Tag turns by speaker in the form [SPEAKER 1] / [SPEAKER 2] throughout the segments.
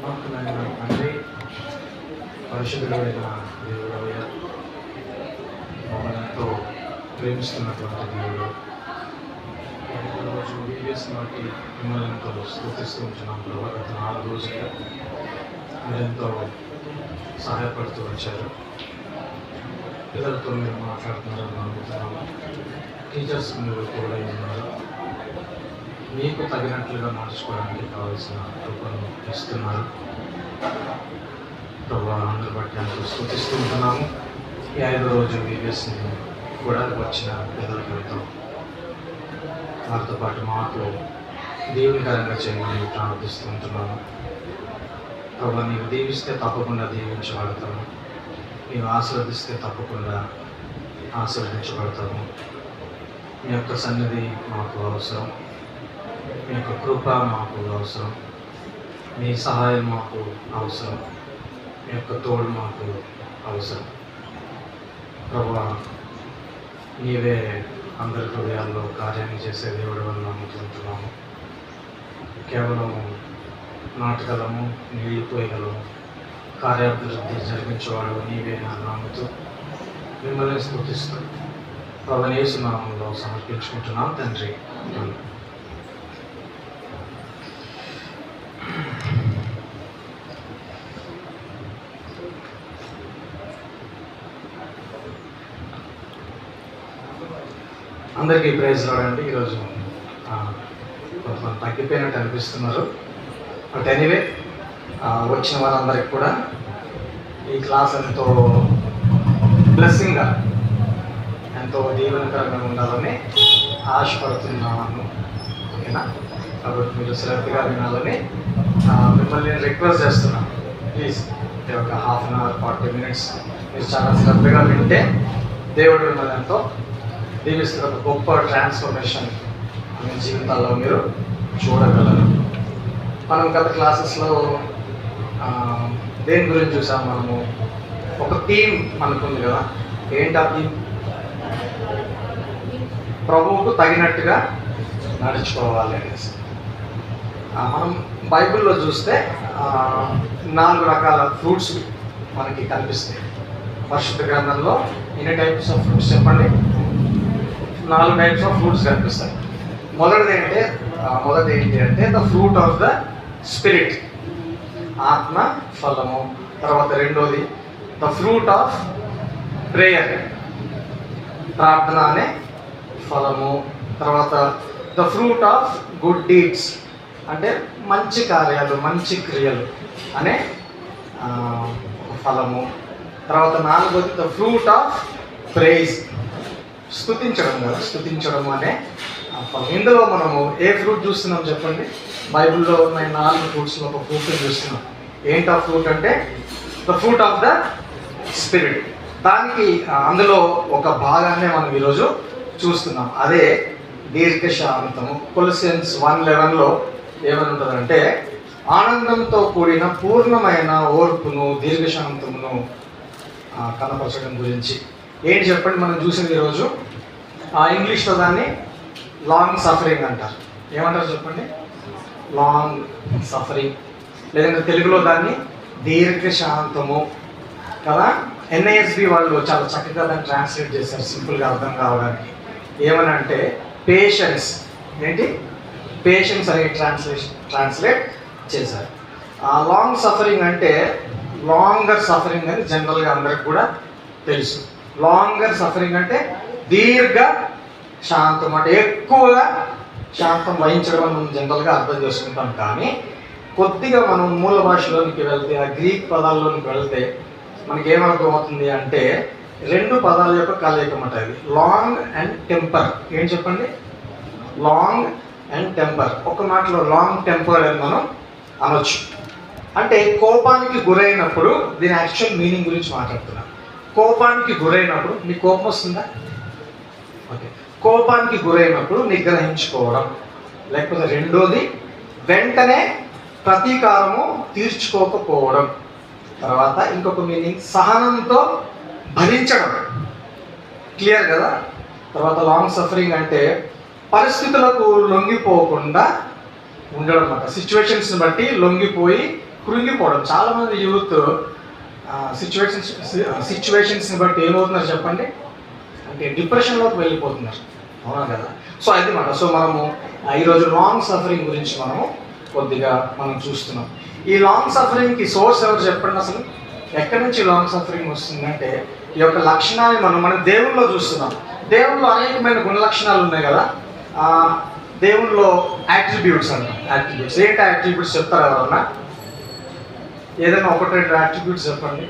[SPEAKER 1] నమ్మకమైన తండ్రి, పరిశుద్ధుడైన దేవుడయ్య, మమ్మల్ని ఎంతో ప్రేమిస్తున్నటువంటి దేవుడు, రోజు వీడియోస్ బట్టి మిమ్మల్ని ఎంతో స్థుతిస్తూ ఉంటున్నాం. గత 4 రోజులుగా మీరెంతో సహాయపడుతూ వచ్చారు. పిల్లలతో మీరు మాట్లాడుతున్నారని నమ్ముతున్నాము. టీచర్స్ మీరు కూడా ఉన్నారు. మీకు తగినట్లుగా మార్చుకోవడానికి కావాల్సిన కృపను ఇస్తున్నారు. ప్రభావాన్ని బట్టి ఎంతో స్తుతిస్తూ ఉంటున్నాము. ఈ 5వ రోజు వీడియోస్ని కూడా వచ్చిన పిల్లలతో వారితో పాటు మాకు దీవెనకరంగా చేయమని ప్రార్థిస్తూ ఉంటున్నాము. ప్రభావ, నీవు దీవిస్తే తప్పకుండా దీవించబడతాము, నీవు ఆశీర్వదిస్తే తప్పకుండా ఆశీర్వదించబడతాము. మీ యొక్క సన్నిధి మాకు అవసరం, మీ యొక్క కృప మాకు అవసరం, మీ సహాయం మాకు అవసరం, మీ యొక్క తోడు మాకు అవసరం. ప్రభువా, నీవే అందరి హృదయాల్లో కార్యాన్ని చేసే దేవుడి వల్ల నమ్ముతుంటున్నాము. కేవలము నాటగలము, నిలిపోయగలము, కార్యాభివృద్ధి జరిగించేవాడు నీవే అని నమ్ముతూ మిమ్మల్ని స్తుతిస్తూ ప్రభువా యేసు నామములో సమర్పించుకుంటున్నాం తండ్రి. అందరికీ ప్రైజ్ రాడండి. ఈరోజు కొంతమంది తగ్గిపోయినట్టు అనిపిస్తున్నారు. బట్ ఎనీవే, వచ్చిన వాళ్ళందరికీ కూడా ఈ క్లాస్ ఎంతో బ్లెస్సింగ్గా, ఎంతో దీవెనకరంగా ఉండాలని ఆశపడుతున్నాను. ఓకేనా? కాబట్టి మీరు శ్రద్ధగా వినాలని మిమ్మల్ని రిక్వెస్ట్ చేస్తున్నాను. ప్లీజ్ ఒక 1/2 అవర్ 40 minutes మీరు చాలా శ్రద్ధగా వింటే దేవుడు మిమ్మల్ని ఎంతో దీవిస్తున్న ఒక గొప్ప ట్రాన్స్ఫర్మేషన్ మీ జీవితాల్లో మీరు చూడగలరు. మనం గత క్లాసెస్లో దేని గురించి చూసాం? మనము ఒక థీమ్ మనకుంది కదా. ఏంటి ఆ థీమ్? ప్రభువుకు తగినట్టుగా నడుచుకోవాలి అనేసి. మనం బైబిల్లో చూస్తే 4 రకాల ఫ్రూట్స్ మనకి కనిపిస్తాయి. పరిశుద్ధ గ్రంథంలో ఎన్ని టైప్స్ ఆఫ్ ఫ్రూట్స్ చెప్పండి? 4 టైప్స్ ఆఫ్ ఫ్రూట్స్ కనిపిస్తాయి. మొదటిది ఏంటి అంటే the fruit of the spirit, ఆత్మ ఫలము. తర్వాత రెండోది ద ఫ్రూట్ ఆఫ్ ప్రేయర్, ప్రార్థన అనే ఫలము. తర్వాత the fruit of good deeds, అంటే మంచి కార్యాలు, మంచి క్రియలు అనే ఒక ఫలము. తర్వాత 4వది ద ఫ్రూట్ ఆఫ్ ప్రైజ్, స్తుతించడం కదా, స్తుతించడం అనే ఫలం. ఇందులో మనము ఏ ఫ్రూట్ చూస్తున్నాం చెప్పండి? బైబిల్లో ఉన్న 4 ఫ్రూట్స్లో ఒక ఫ్రూట్ చూస్తున్నాం. ఏంటి ఆ ఫ్రూట్ అంటే the fruit of the spirit. దానికి అందులో ఒక భాగాన్నే మనం ఈరోజు చూస్తున్నాం. అదే దీర్ఘశాంతము. కొలసియన్స్ 1:11లో ఏమని ఉంటుందంటే ఆనందంతో కూడిన పూర్ణమైన ఓర్పును, దీర్ఘశాంతమును కనపరచడం గురించి. ఏంటి చెప్పండి మనం చూసింది ఈరోజు? ఇంగ్లీష్లో దాన్ని లాంగ్ సఫరింగ్ అంటారు. ఏమంటారు చెప్పండి? Long suffering. లేదంటే తెలుగులో దాన్ని దీర్ఘశాంతము కదా. NISB వాళ్ళు చాలా చక్కగా దాన్ని ట్రాన్స్లేట్ చేశారు, సింపుల్గా అర్థం కావడానికి. ఏమని అంటే పేషెన్స్. ఏంటి? పేషెన్స్ అనే ట్రాన్స్లేట్ చేశారు. లాంగ్ సఫరింగ్ అంటే లాంగర్ సఫరింగ్ అని జనరల్గా అందరికి కూడా తెలుసు. లాంగర్ సఫరింగ్ అంటే దీర్ఘ శాంతం, అంటే ఎక్కువగా శాంతం వహించడం అని మనం జనరల్గా అర్థం చేసుకుంటాం. కానీ కొద్దిగా మనం మూల భాషలోనికి వెళ్తే, ఆ గ్రీక్ పదాల్లోనికి వెళ్తే మనకి ఏమర్థం అవుతుంది అంటే 2 పదాల యొక్క కలయిక అన్నమాట ఇది. Long and temper. ఏం చెప్పండి? Long and temper. ఒక మాటలో లాంగ్ టెంపర్ అని మనం అనొచ్చు. అంటే కోపానికి గురైనప్పుడు, దీని యాక్చువల్ మీనింగ్ గురించి మాట్లాడుతున్నాం. కోపానికి గురైనప్పుడు మీకు కోపం వస్తుందా? ఓకే. కోపానికి గురైనప్పుడు నిగ్రహించుకోవడం. లేకపోతే రెండోది వెంటనే ప్రతీకారము తీర్చుకోకపోవడం. తర్వాత ఇంకొక మీనింగ్ సహనంతో భరించడం. క్లియర్ కదా? తర్వాత లాంగ్ సఫరింగ్ అంటే పరిస్థితులకు లొంగిపోకుండా ఉండడం అన్నమాట. సిచ్యువేషన్స్ని బట్టి లొంగిపోయి కృంగిపోవడం. చాలామంది యూత్ సిచ్యువేషన్స్ని బట్టి ఏమవుతున్నారు చెప్పండి, అంటే డిప్రెషన్లోకి వెళ్ళిపోతున్నారు. అవునా కదా? సో అది మాట. సో మనము ఈరోజు లాంగ్ సఫరింగ్ గురించి మనము కొద్దిగా మనం చూస్తున్నాం. ఈ లాంగ్ సఫరింగ్కి సోర్స్ ఎవరు చెప్పండి? అసలు ఎక్కడి నుంచి లాంగ్ సఫరింగ్ వస్తుందంటే ఈ యొక్క లక్షణాన్ని మనం దేవుల్లో చూస్తున్నాం. దేవుల్లో అనేకమైన గుణ లక్షణాలు ఉన్నాయి కదా. దేవుల్లో యాట్రిబ్యూట్స్ అంటాం. యాట్రిబ్యూట్స్ ఏంటి? యాట్రిబ్యూట్స్ చెప్తారు ఎవరన్నా? ఏదైనా ఒకటి రెండు యాట్రిబ్యూట్స్ చెప్పండి.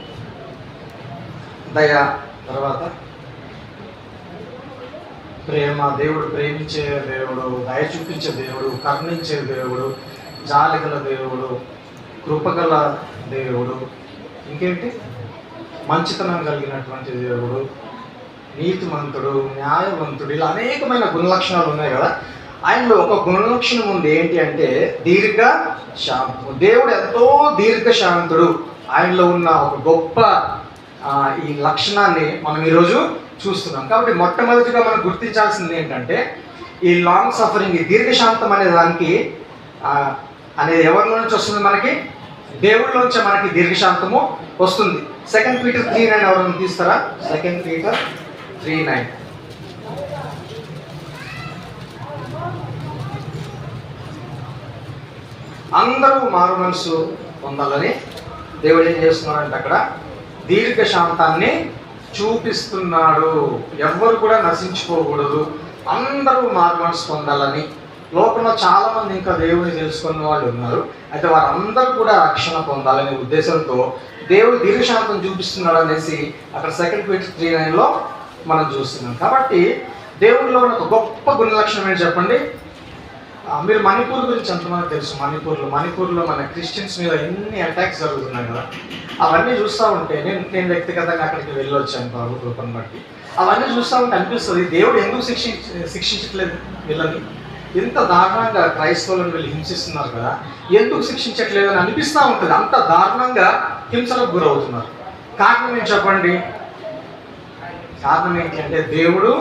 [SPEAKER 1] దయ, తర్వాత ప్రేమ, దేవుడు ప్రేమించే దేవుడు, దయ చూపించే దేవుడు, కరుణించే దేవుడు, జాలిగల దేవుడు, కృపగల దేవుడు, ఇంకేంటి మంచితనం కలిగినటువంటి దేవుడు, నీతిమంతుడు, న్యాయవంతుడు, ఇలా అనేకమైన గుణలక్షణాలు ఉన్నాయి కదా. ఆయనలో ఒక గుణలక్షణం ఉంది. ఏంటి అంటే దీర్ఘ శాంతము. దేవుడు ఎంతో దీర్ఘ శాంతుడు. ఆయనలో ఉన్న ఒక గొప్ప ఈ లక్షణాన్ని మనం ఈరోజు చూస్తున్నాం. కాబట్టి మొట్టమొదటిగా మనం గుర్తించాల్సింది ఏంటంటే ఈ లాంగ్ సఫరింగ్, ఈ దీర్ఘశాంతం అనే దానికి అనేది ఎవరిలో నుంచి వస్తుంది? మనకి దేవుళ్ళలోంచి మనకి దీర్ఘశాంతము వస్తుంది. 2 Peter 3:9 ఎవరైనా తీస్తారా? 2 Peter 3:9. అందరూ మారు మనసు పొందాలని దేవుడు ఏం చేస్తున్నాడంటే అక్కడ దీర్ఘశాంతాన్ని చూపిస్తున్నాడు. ఎవ్వరు కూడా నశించుకోకూడదు, అందరూ మారు మనసు పొందాలని. లోకంలో చాలామంది ఇంకా దేవుడిని తెలుసుకున్న వాళ్ళు ఉన్నారు. అయితే వారందరూ కూడా రక్షణ పొందాలనే ఉద్దేశంతో దేవుడు దీర్ఘశాంతం చూపిస్తున్నాడు అనేసి అక్కడ 2 Peter 3:9లో మనం చూస్తున్నాం. కాబట్టి దేవుడిలో ఉన్న ఒక గొప్ప గుణ లక్షణం ఏంటి చెప్పండి? మీరు మణిపూర్ గురించి ఎంతమంది తెలుసు? మణిపూర్లో మన క్రిస్టియన్స్ మీద ఎన్ని అటాక్స్ జరుగుతున్నాయి కదా. అవన్నీ చూస్తూ ఉంటే నేను వ్యక్తిగతంగా అక్కడికి వెళ్ళి వచ్చాను బాబు కృపను బట్టి. అవన్నీ చూస్తూ ఉంటే అనిపిస్తుంది, దేవుడు ఎందుకు శిక్షించట్లేదు వీళ్ళని? ఎంత దారుణంగా క్రైస్తవులను వీళ్ళు హింసిస్తున్నారు కదా, ఎందుకు శిక్షించట్లేదు అని అనిపిస్తూ ఉంటుంది. అంత దారుణంగా హింసలకు గురవుతున్నారు. కారణం ఏంటి చెప్పండి? కారణం ఏంటి అంటే దేవుడు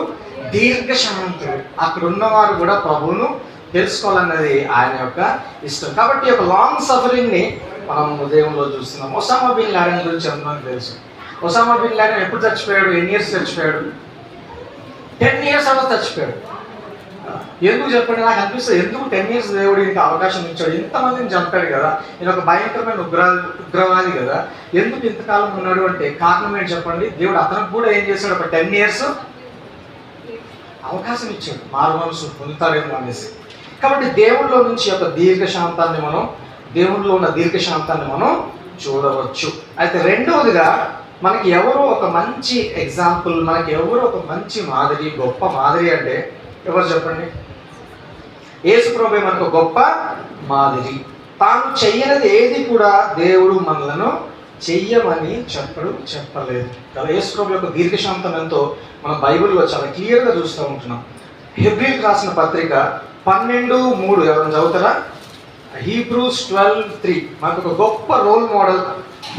[SPEAKER 1] దీర్ఘశాంతుడు. అక్కడ ఉన్నవారు కూడా ప్రభువును తెలుసుకోవాలన్నది ఆయన యొక్క ఇష్టం. కాబట్టి ఒక లాంగ్ సఫరింగ్ని మనం ఉదయంలో చూస్తున్నాం. ఒసామా బిన్ లాడెన్ గురించి అందరికీ తెలుసు. ఒసామా బిన్ లాడెన్ ఎప్పుడు చచ్చిపోయాడు? ఎన్ని ఇయర్స్ చచ్చిపోయాడు? 10 years అలా చచ్చిపోయాడు. ఎందుకు చెప్పండి? నాకు అనిపిస్తుంది, ఎందుకు 10 years దేవుడు ఇంకా అవకాశం ఇచ్చాడు? ఇంతమందిని చంపాడు కదా, నేను ఒక భయంకరమైన ఉగ్రవాది కదా, ఎందుకు ఇంతకాలం ఉన్నాడు అంటే కారణం ఏంటి చెప్పండి? దేవుడు అతనికి కూడా ఏం చేశాడు? ఒక 10 years అవకాశం ఇచ్చాడు, మారు మనసు పొందుతారేమో అనేసి. కాబట్టి దేవుళ్ళలో నుంచి యొక్క దేవుళ్ళలో ఉన్న దీర్ఘశాంతాన్ని మనం చూడవచ్చు. అయితే రెండవదిగా మనకి ఎవరో ఒక మంచి ఎగ్జాంపుల్, మనకి ఎవరో ఒక మంచి మాదిరి, గొప్ప మాదిరి అంటే ఎవరు చెప్పండి? యేసు ప్రభువే మనకు గొప్ప మాదిరి. తాను చెయ్యనిది ఏది కూడా దేవుడు మనలను చెయ్యమని చెప్పలేదు కదా. యేసు ప్రభు యొక్క దీర్ఘశాంతం ఎంతో మన బైబిల్లో చాలా క్లియర్గా చూస్తూ ఉంటున్నాం. హెబ్రీయులకు రాసిన పత్రిక 12:3 ఎవరైనా చదువుతారా? హీబ్రూస్ 12:3. మనకు ఒక గొప్ప రోల్ మోడల్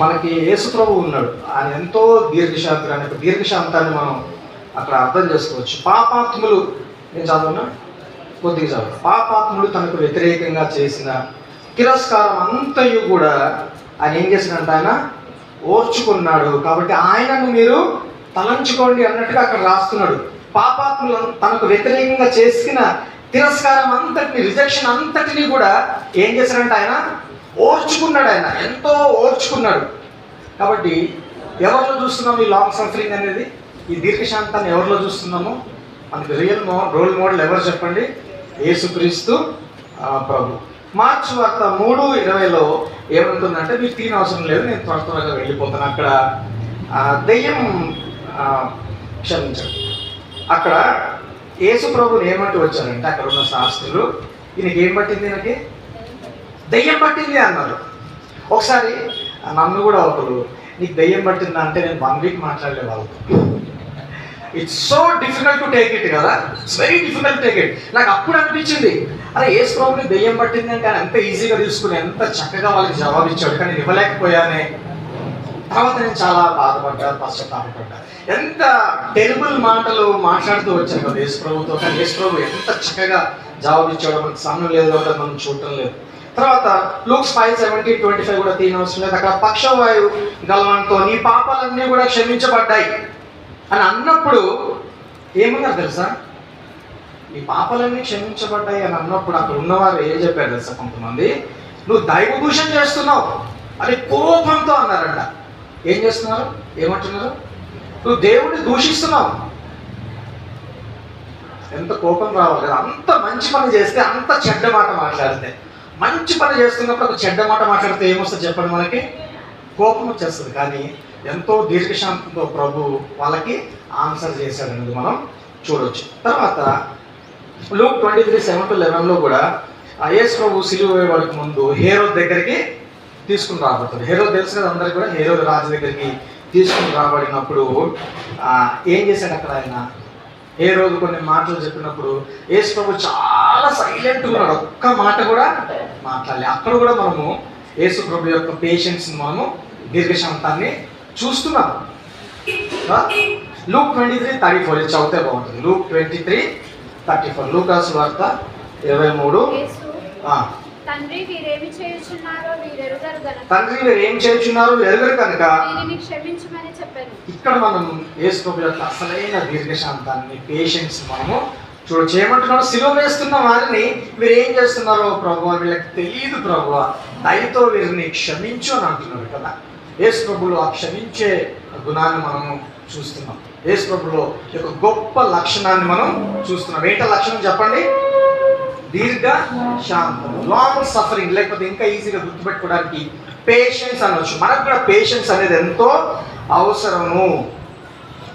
[SPEAKER 1] మనకి యేసు ప్రభు ఉన్నాడు. ఆయన ఎంతో దీర్ఘశాంతుడు. ఆయన దీర్ఘశాంతాన్ని మనం అక్కడ అర్థం చేసుకోవచ్చు. పాపాత్ములు, నేను చదవనా? కొద్దిగా చదువు. పాపాత్ములు తనకు వ్యతిరేకంగా చేసిన తిరస్కారం అంతయు కూడా ఆయన ఏం చేసినంట? ఆయన ఓర్చుకున్నాడు. కాబట్టి ఆయనను మీరు తలంచుకోండి అన్నట్టుగా అక్కడ రాస్తున్నాడు. పాపాత్ములు తనకు వ్యతిరేకంగా చేసిన తిరస్కారం అంతటిని, రిజెక్షన్ అంతటిని కూడా ఏం చేశాడంటే ఆయన ఓర్చుకున్నాడు. ఆయన ఎంతో ఓర్చుకున్నాడు. కాబట్టి ఎవరిలో చూస్తున్నాము ఈ లాంగ్ సఫరింగ్ అనేది? ఈ దీర్ఘశాంతాన్ని ఎవరిలో చూస్తున్నాము? మనకి రియల్ రోల్ మోడల్ ఎవరు చెప్పండి? యేసుక్రీస్తు ప్రభు. మార్చి వార్త 3:20లో ఏమంటుందంటే, మీరు తీన అవసరం లేదు, నేను త్వరగా వెళ్ళిపోతాను. అక్కడ దెయ్యం క్షమించండి, అక్కడ యేసు ప్రభుని ఏమంటూ వచ్చారంటే అక్కడ ఉన్న శాస్త్రులు, ఈయనకి ఏం పట్టింది? ఈయనకి దెయ్యం పట్టింది అన్నారు. ఒకసారి నన్ను కూడా ఒకరు, నీకు దెయ్యం పట్టిందా అంటే నేను 1 week మాట్లాడలే వాళ్ళతో. It's so difficult to take it కదా, it's very difficult to take it. నాకు అప్పుడు అనిపించింది, అరే యేసు ప్రభుని దెయ్యం పట్టింది అంటే ఎంత ఈజీగా తీసుకుని ఎంత చక్కగా వాళ్ళకి జవాబు ఇచ్చాడు, కానీ ఇవ్వలేకపోయానే. తర్వాత నేను చాలా బాధపడ్డా, పశ్చాత్తాపడ్డా. ఎంత టెరిబుల్ మాటలు మాట్లాడుతూ వచ్చాను కదా యేసు ప్రభుతో, కానీ యేసు ప్రభు ఎంత చక్కగా జవాబు ఇచ్చాడో. మనకు సమయం లేదు కాబట్టి మనం చూడటం లేదు. తర్వాత లూక్స్ 5:17-25 కూడా తీయనవసరం లేదు. అక్కడ పక్షవాయువు గలవానితో నీ పాపాలన్నీ కూడా క్షమించబడ్డాయి అని అన్నప్పుడు ఏమన్నారు తెలుసా? నీ పాపాలన్నీ క్షమించబడ్డాయి అని అన్నప్పుడు అక్కడ ఉన్నవారు ఏం చెప్పారు తెలుసా? కొంతమంది నువ్వు దైవ దూషణ చేస్తున్నావు అని కోపంతో అన్నారంట. ఏం చేస్తున్నారు? ఏమంటున్నారు? నువ్వు దేవుడిని దూషిస్తున్నావు. ఎంత కోపం రావాలి కదా! అంత మంచి పని చేస్తే, అంత చెడ్డ మాట మాట్లాడితే, మంచి పని చేస్తున్నప్పుడు ఒక చెడ్డ మాట మాట్లాడితే ఏమొస్తుంది చెప్పండి? మనకి కోపం వచ్చేస్తుంది. కానీ ఎంతో దీర్ఘశాంతంతో ప్రభు వాళ్ళకి ఆన్సర్ చేశాడనేది మనం చూడవచ్చు. తర్వాత లూక్ 23:7-11 కూడా యేసు ప్రభు సిలువ వేయబడక ముందు హేరోద్ దగ్గరికి తీసుకుని రాబడతాడు. హేరోద్ తెలుసు కదా అందరికీ కూడా. హేరోద్ రాజు దగ్గరికి తీసుకుని రాబడినప్పుడు ఏం చేశాడు అక్కడ ఆయన? హేరోదు కొన్ని మాటలు చెప్పినప్పుడు యేసు ప్రభు చాలా సైలెంట్గా ఉన్నాడు, ఒక్క మాట కూడా మాట్లాడాలి. అక్కడ కూడా మనము యేసు ప్రభు యొక్క పేషెన్స్ని మనము దీర్ఘశాంతాన్ని చూస్తున్నాం. లూక్ 23:34 ఇది చదివితే బాగుంటుంది. లూక్ 23:34 లూకాసు వార్త 23.
[SPEAKER 2] తండ్రి వీరేమి చేయుచున్నారో
[SPEAKER 1] వీరేం చేయుచున్నారో ఎరుగరు కనుక
[SPEAKER 2] క్షమించమని చెప్పాను.
[SPEAKER 1] ఇక్కడ మనం యేసు ప్రభు యొక్క అసలైన దీర్ఘశాంతాన్ని, పేషెన్స్ మనము చూడొచ్చు. ఏమంటున్నాడు? సిలువ వేస్తున్న వారిని మీరు ఏం చేస్తున్నారో ప్రభు, వీళ్ళకి తెలియదు ప్రభు, దయతో వీరిని క్షమించు అని అంటున్నాడు కదా. యేసు ప్రభులో ఆ క్షమించే గుణాన్ని మనము చూస్తున్నాం. యేసు ప్రభులో యొక్క గొప్ప లక్షణాన్ని మనం చూస్తున్నాం. ఏంటో లక్షణం చెప్పండి? దీర్ఘ శాంతం, లాంగ్ సఫరింగ్, లేకపోతే ఇంకా ఈజీగా గుర్తుపెట్టుకోవడానికి పేషెన్స్ అనొచ్చు. మనకు కూడా పేషెన్స్ అనేది ఎంతో అవసరము.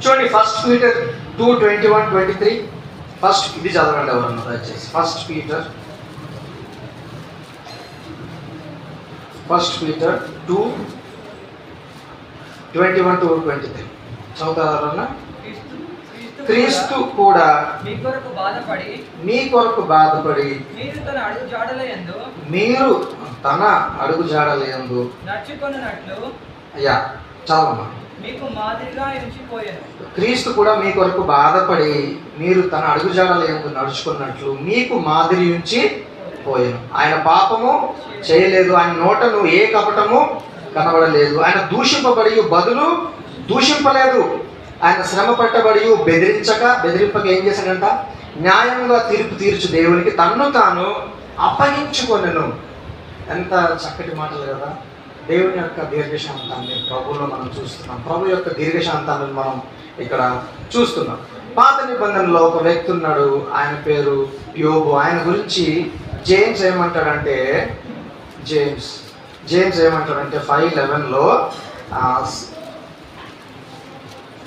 [SPEAKER 1] చూడండి 1 పీటర్ 2:21-23. ఫస్ట్ ఇది చదవండి ఎవరన్నా దయచేసి. 1 పీటర్ 2:21-23 చదువుతారన్నా? క్రీస్తు కూడా మీ కొరకు బాధపడి మీరు తన అడుగు జాడలయందు అయ్యా చాలమ్మా. క్రీస్తు కూడా మీ కొరకు బాధపడి మీరు తన అడుగు జాడలయందు నడుచుకున్నట్లు మీకు మాదిరి ఉంచి పోయాను. ఆయన పాపము చేయలేదు, ఆయన నోటను ఏ కపటము కనబడలేదు, ఆయన దూషింపబడి బదులు దూషింపలేదు, ఆయన శ్రమ పట్టబడి బెదిరింపక ఏం చేశాడంట? న్యాయంగా తీర్పు తీర్చు దేవునికి తన్ను తాను అప్పగించుకొనెను. ఎంత చక్కటి మాటలు కదా! దేవుని యొక్క దీర్ఘశాంతాన్ని ప్రభువులో మనం చూస్తున్నాం. ప్రభు యొక్క దీర్ఘశాంతాన్ని మనం ఇక్కడ చూస్తున్నాం. పాత నిబంధనలో ఒక వ్యక్తి ఉన్నాడు, ఆయన పేరు యోబు. ఆయన గురించి జేమ్స్ ఏమంటాడంటే 5:11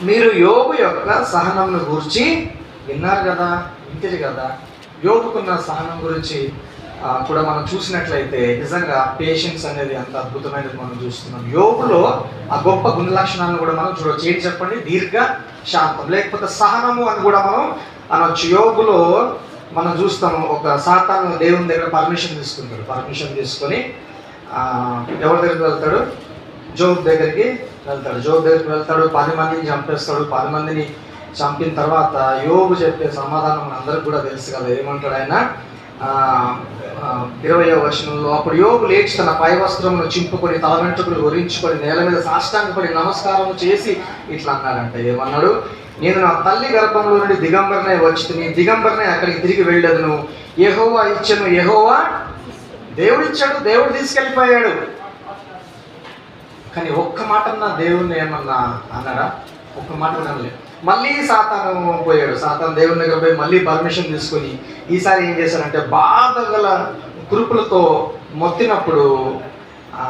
[SPEAKER 1] మీరు యోబు యొక్క సహనంను గురించి విన్నారు కదా, వింటారు కదా. యోబుకున్న సహనం గురించి కూడా మనం చూసినట్లయితే నిజంగా పేషెన్స్ అనేది అంత అద్భుతమైనది మనం చూస్తున్నాం. యోబులో ఆ గొప్ప గుణ లక్షణాలను కూడా మనం చూడవచ్చు. ఏంటి చెప్పండి? దీర్ఘ శాంతం, లేకపోతే సహనము అని కూడా మనం అనొచ్చు. యోబులో మనం చూస్తాము, ఒక సాతాను దేవుని దగ్గర పర్మిషన్ తీసుకొని ఎవరి దగ్గరికి వెళ్తాడు? జోబ్ దగ్గరికి వెళ్తాడు. 10 మందిని చంపేస్తాడు. 10 మందిని చంపిన తర్వాత యోబు చెప్పే సమాధానం అందరికి కూడా తెలుసు కదా. ఏమంటాడు ఆయన? 20వ వచనంలో అప్పుడు యోబు లేచి తన పై వస్త్రమును చింపుకొని తల వెంట్రుకలు ఒరించుకొని నేల మీద సాష్టాంగపడి నమస్కారం చేసి ఇట్లా అన్నాడంట. ఏమన్నాడు? నేను నా తల్లి గర్భంలో నుండి దిగంబరనే దిగంబరనే అక్కడికి తిరిగి వెళ్ళదును. యెహోవా ఇచ్చెను, యెహోవా దేవుడిచ్చాడు, దేవుడు తీసుకెళ్ళిపోయాడు. కానీ ఒక్క మాట దేవుణ్ణి ఏమన్నా అన్నాడా? ఒక్క మాట అనలేదు. మళ్ళీ సాతాను పోయాడు. సాతాను దేవుని దగ్గర పోయి మళ్ళీ పర్మిషన్ తీసుకొని ఈసారి ఏం చేశాడంటే బాధ గల కురుపులతో మొత్తినప్పుడు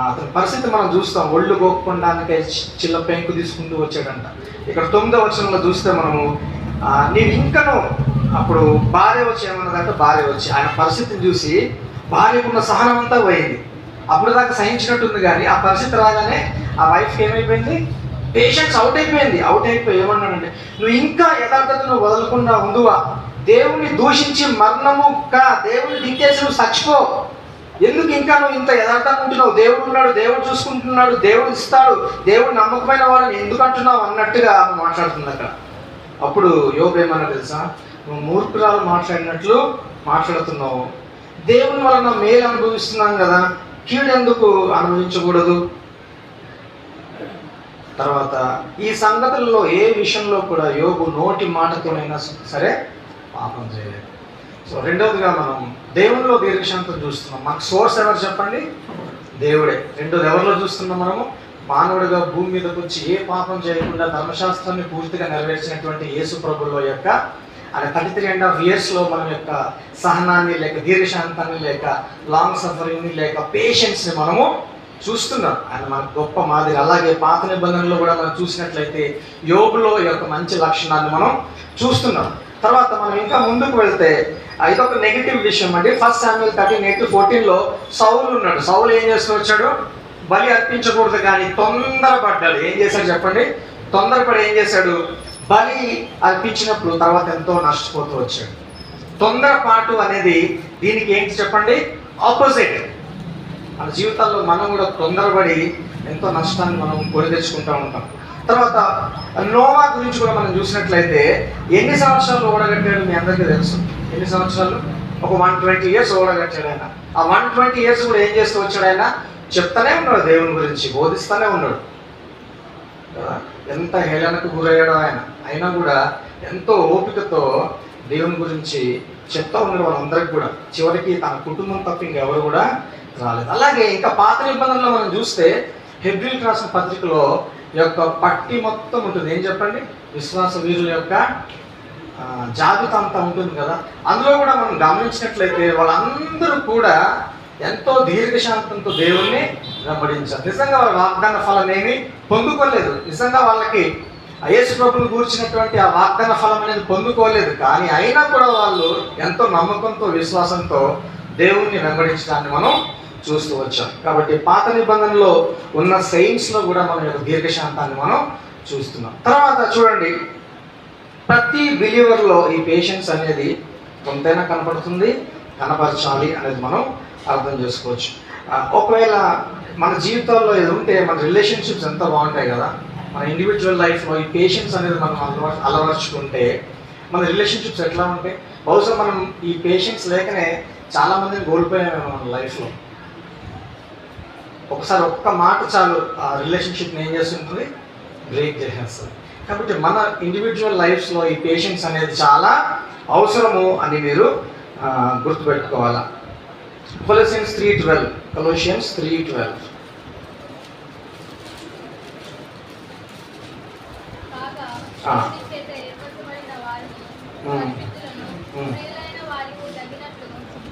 [SPEAKER 1] అతని పరిస్థితి మనం చూస్తాం. ఒళ్ళు గోక్కొనడానికే చిల్ల పెంకు తీసుకుంటూ వచ్చాడంట. ఇక్కడ 9వ వచనంలో చూస్తే మనము నీవు ఇంకను అప్పుడు భార్య వచ్చి ఏమన్నదంటే ఆయన పరిస్థితిని చూసి భార్యకున్న సహనం అంతా పోయింది. అప్పుడు దాకా సహించినట్టుంది, కానీ ఆ పరిస్థితి రాగానే ఆ వైఫ్కి ఏమైపోయింది? పేషెన్స్ అవుట్ అయిపోయి ఏమన్నాడంటే నువ్వు ఇంకా యథార్థతను వదలకుండా ఉండువా, దేవుని దూషించి మరణము దేవుని దిక్కేసి నువ్వు చచ్చిపో, ఎందుకు ఇంకా నువ్వు ఇంత యథార్థంగా ఉంటున్నావు? దేవుడు ఉన్నాడు, దేవుడు చూసుకుంటున్నాడు, దేవుడు ఇస్తాడు, దేవుడు నమ్మకమైన వాడిని ఎందుకు అంటున్నావు అన్నట్టుగా మాట్లాడుతుంది అక్కడ. అప్పుడు యోబు ఏమన్నా తెలుసా? నువ్వు మూర్ఖురాలు మాట్లాడినట్లు మాట్లాడుతున్నావు, దేవుని వలన మేలు అనుభవిస్తున్నాం కదా, కీడు ఎందుకు అనుభవించకూడదు? తర్వాత ఈ సంగతుల్లో ఏ విషయంలో కూడా యోబు నోటి మాటతోనైనా సరే పాపం చేయలేదు. సో రెండవదిగా మనం దేవునిలో దీర్ఘశాంతం చూస్తున్నాం. మనకు సోర్స్ ఎవరు చెప్పండి? దేవుడే. రెండోది ఎవరిలో చూస్తున్నాం మనము? మానవుడిగా భూమి మీదకి వచ్చి ఏ పాపం చేయకుండా ధర్మశాస్త్రాన్ని పూర్తిగా నెరవేర్చినటువంటి యేసు ప్రభువుల యొక్క ఆయన 33.5 yearsలో మనం యొక్క సహనాన్ని లేక దీర్ఘశాంతాన్ని లేక లాంగ్ సఫరింగ్ని లేక పేషెన్స్ని మనము చూస్తున్నాం. ఆయన మనకు గొప్ప మాదిరి. అలాగే పాత నిబంధనలో కూడా మనం చూసినట్లయితే యోబులో ఈ యొక్క మంచి లక్షణాన్ని మనం చూస్తున్నాం. తర్వాత మనం ఇంకా ముందుకు వెళ్తే ఇదొక నెగిటివ్ విషయం అండి. 1 Samuel 13:8-14లో సౌలు ఉన్నాడు. సౌలు ఏం చేస్తూ వచ్చాడు? బలి అర్పించకూడదు కానీ తొందరపడ్డాడు. ఏం చేశాడు చెప్పండి? తొందరపడి ఏం చేశాడు? బలి అర్పించినప్పుడు తర్వాత ఎంతో నష్టపోతూ వచ్చాడు. తొందరపాటు అనేది దీనికి ఏంటి చెప్పండి? ఆపోజిట్. మన జీవితాల్లో మనం కూడా తొందరపడి ఎంతో నష్టాన్ని మనం కొని తెచ్చుకుంటూ ఉంటాం. తర్వాత నోవా గురించి కూడా మనం చూసినట్లయితే ఎన్ని సంవత్సరాలు ఓడగట్టాడు మీ అందరికీ తెలుసు. ఎన్ని సంవత్సరాలు? ఒక 120 years ఓడగట్టాడు ఆయన. ఆ 120 years కూడా ఏం చేస్తూ వచ్చాడు? ఆయన చెప్తానే ఉన్నాడు, దేవుని గురించి బోధిస్తూనే ఉన్నాడు కదా. ఎంత హేళనకు గురయ్యాడో ఆయన, అయినా కూడా ఎంతో ఓపికతో దేవుని గురించి చెప్తా ఉన్నాడు వాళ్ళందరికీ కూడా. చివరికి తన కుటుంబం తప్ప ఇంకెవరు కూడా రాలేదు. అలాగే ఇంకా పాత నిబంధనలో మనం చూస్తే హెబ్రీయులకు రాసిన పత్రికలో యొక్క పట్టి మొత్తం ఉంటుంది. ఏం చెప్పండి? విశ్వాస వీరుల యొక్క జాబితా అంతా ఉంటుంది కదా. అందులో కూడా మనం గమనించినట్లయితే వాళ్ళందరూ కూడా ఎంతో దీర్ఘశాంతంతో దేవుణ్ణి వెంబడించారు. నిజంగా వారి వాగ్దాన ఫలం ఏమీ పొందుకోలేదు. నిజంగా వాళ్ళకి యేసు ప్రభువును కూర్చున్నటువంటి ఆ వాగ్దాన ఫలం అనేది పొందుకోలేదు. కానీ అయినా కూడా వాళ్ళు ఎంతో నమ్మకంతో విశ్వాసంతో దేవుణ్ణి వెంబడించడాన్ని మనం చూస్తూ వచ్చాం. కాబట్టి పాత నిబంధనలో ఉన్న సెయింట్స్లో కూడా మన యొక్క దీర్ఘశాంతాన్ని మనం చూస్తున్నాం. తర్వాత చూడండి, ప్రతి బిలీవర్లో ఈ పేషెన్స్ అనేది కొంతైనా కనపడుతుంది, కనపరచాలి అనేది మనం అర్థం చేసుకోవచ్చు. ఒకవేళ మన జీవితాల్లో ఇది ఉంటే మన రిలేషన్షిప్స్ ఎంత బాగుంటాయి కదా. మన ఇండివిజువల్ లైఫ్లో ఈ పేషెన్స్ అనేది మనం అలవర్చుకుంటే మన రిలేషన్షిప్స్ ఎట్లా ఉంటాయి? బహుశా మనం ఈ పేషెన్స్ లేకనే చాలామందిని కోల్పోయాము మన లైఫ్లో. ఒకసారి ఒక్క మాట చాలు ఆ రిలేషన్షిప్ని ఏం చేస్తుంటుంది? బ్రేక్ చేసేస్తుంది. కాబట్టి మన ఇండివిజువల్ లైఫ్స్లో ఈ పేషెన్స్ అనేది చాలా అవసరము అని మీరు గుర్తుపెట్టుకోవాలా. Colossians 3:12. Colossians 3:12.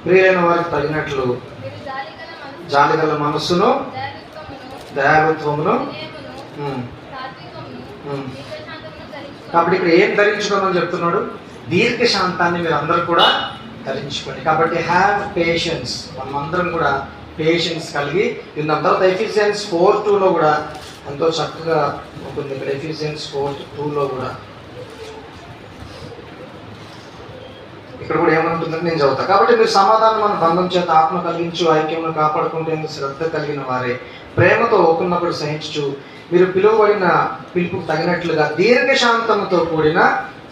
[SPEAKER 1] ప్రియులైన వారికి తగినట్లు జాలిగల మనస్సును, దయాలుత్వమును. కాబట్టి ఇక్కడ ఏం ధరించుకోమని చెప్తున్నాడు? దీర్ఘశాంతాన్ని మీరు అందరూ కూడా ధరించుకోండి. కాబట్టి హ్యావ్ పేషెన్స్. మనమందరం కూడా పేషెన్స్ కలిగి ఉన్న తర్వాత ఎఫిషియన్స్ 4:2లో కూడా ఎంతో చక్కగా ఉంటుంది. ఇక్కడ ఎఫిషియన్స్ 4:2లో కూడా ఇక్కడ కూడా ఏమంటుందంటే నేను చదువుతా. కాబట్టి మీరు సమాధానం మన బంధం చేత ఆత్మ కలిగించు, ఐక్యమును కాపాడుకుంటే శ్రద్ధ కలిగిన వారే ప్రేమతో ఒకరినొకరు సహించు, మీరు పిలువబడిన పిలుపుకు తగినట్లుగా దీర్ఘశాంతంతో కూడిన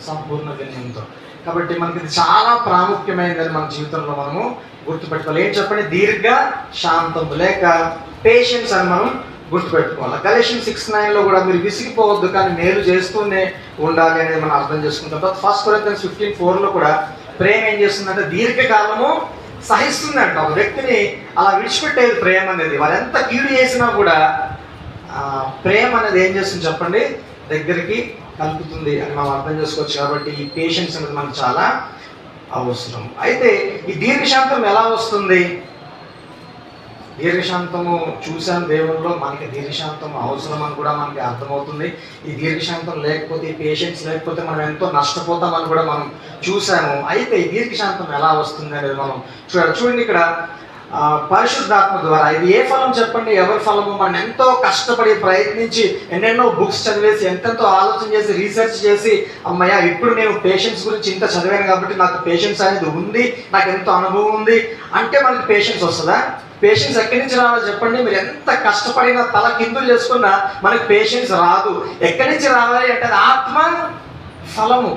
[SPEAKER 1] సంపూర్ణ వినయంతో. కాబట్టి మనకి ఇది చాలా ప్రాముఖ్యమైనదని మన జీవితంలో మనము గుర్తుపెట్టుకోవాలి. ఏం చెప్పండి? దీర్ఘ శాంతం లేక పేషెన్స్ అని మనం గుర్తుపెట్టుకోవాలి. Galatians 6:9లో కూడా మీరు విసిగిపోవద్దు కానీ మేలు చేస్తూనే ఉండాలి అనేది మనం అర్థం చేసుకుంటాం. తర్వాత 1 Corinthians 15:4లో కూడా ప్రేమ ఏం చేస్తుందంటే దీర్ఘకాలము సహిస్తుందంట. ఒక వ్యక్తిని అలా విడిచిపెట్టేది ప్రేమ అనేది. వారు ఎంత కీడు చేసినా కూడా ప్రేమ అనేది ఏం చేస్తుంది చెప్పండి? దగ్గరికి కలుపుతుంది అని మనం అర్థం చేసుకోవచ్చు. కాబట్టి ఈ పేషెన్స్ అనేది మనకు చాలా అవసరం. అయితే ఈ దీర్ఘశాంతం ఎలా వస్తుంది? దీర్ఘశాంతము చూసాం దేవునిలో, మనకి దీర్ఘశాంతం అవసరం అని కూడా మనకి అర్థమవుతుంది. ఈ దీర్ఘశాంతం లేకపోతే, ఈ పేషెన్స్ లేకపోతే మనం ఎంతో నష్టపోతామని కూడా మనం చూసాము. అయితే ఈ దీర్ఘశాంతం ఎలా వస్తుంది అనేది మనం చూడండి. ఇక్కడ పరిశుద్ధాత్మ ద్వారా. ఇది ఏ ఫలం చెప్పండి? ఎవరి ఫలము? మనం ఎంతో కష్టపడి ప్రయత్నించి ఎన్నెన్నో బుక్స్ చదివేసి ఎంతెంతో ఆలోచన చేసి రీసెర్చ్ చేసి అమ్మయ్య ఇప్పుడు నేను పేషెన్స్ గురించి ఇంత చదివాను కాబట్టి నాకు పేషెన్స్ అనేది ఉంది, నాకు ఎంతో అనుభవం ఉంది అంటే మనకి పేషెన్స్ వస్తుందా? పేషెన్స్ ఎక్కడి నుంచి రావాలో చెప్పండి? మీరు ఎంత కష్టపడినా తల కిందులు చేసుకున్నా మనకి పేషెన్స్ రాదు. ఎక్కడి నుంచి రావాలి అంటే అది ఆత్మ ఫలము.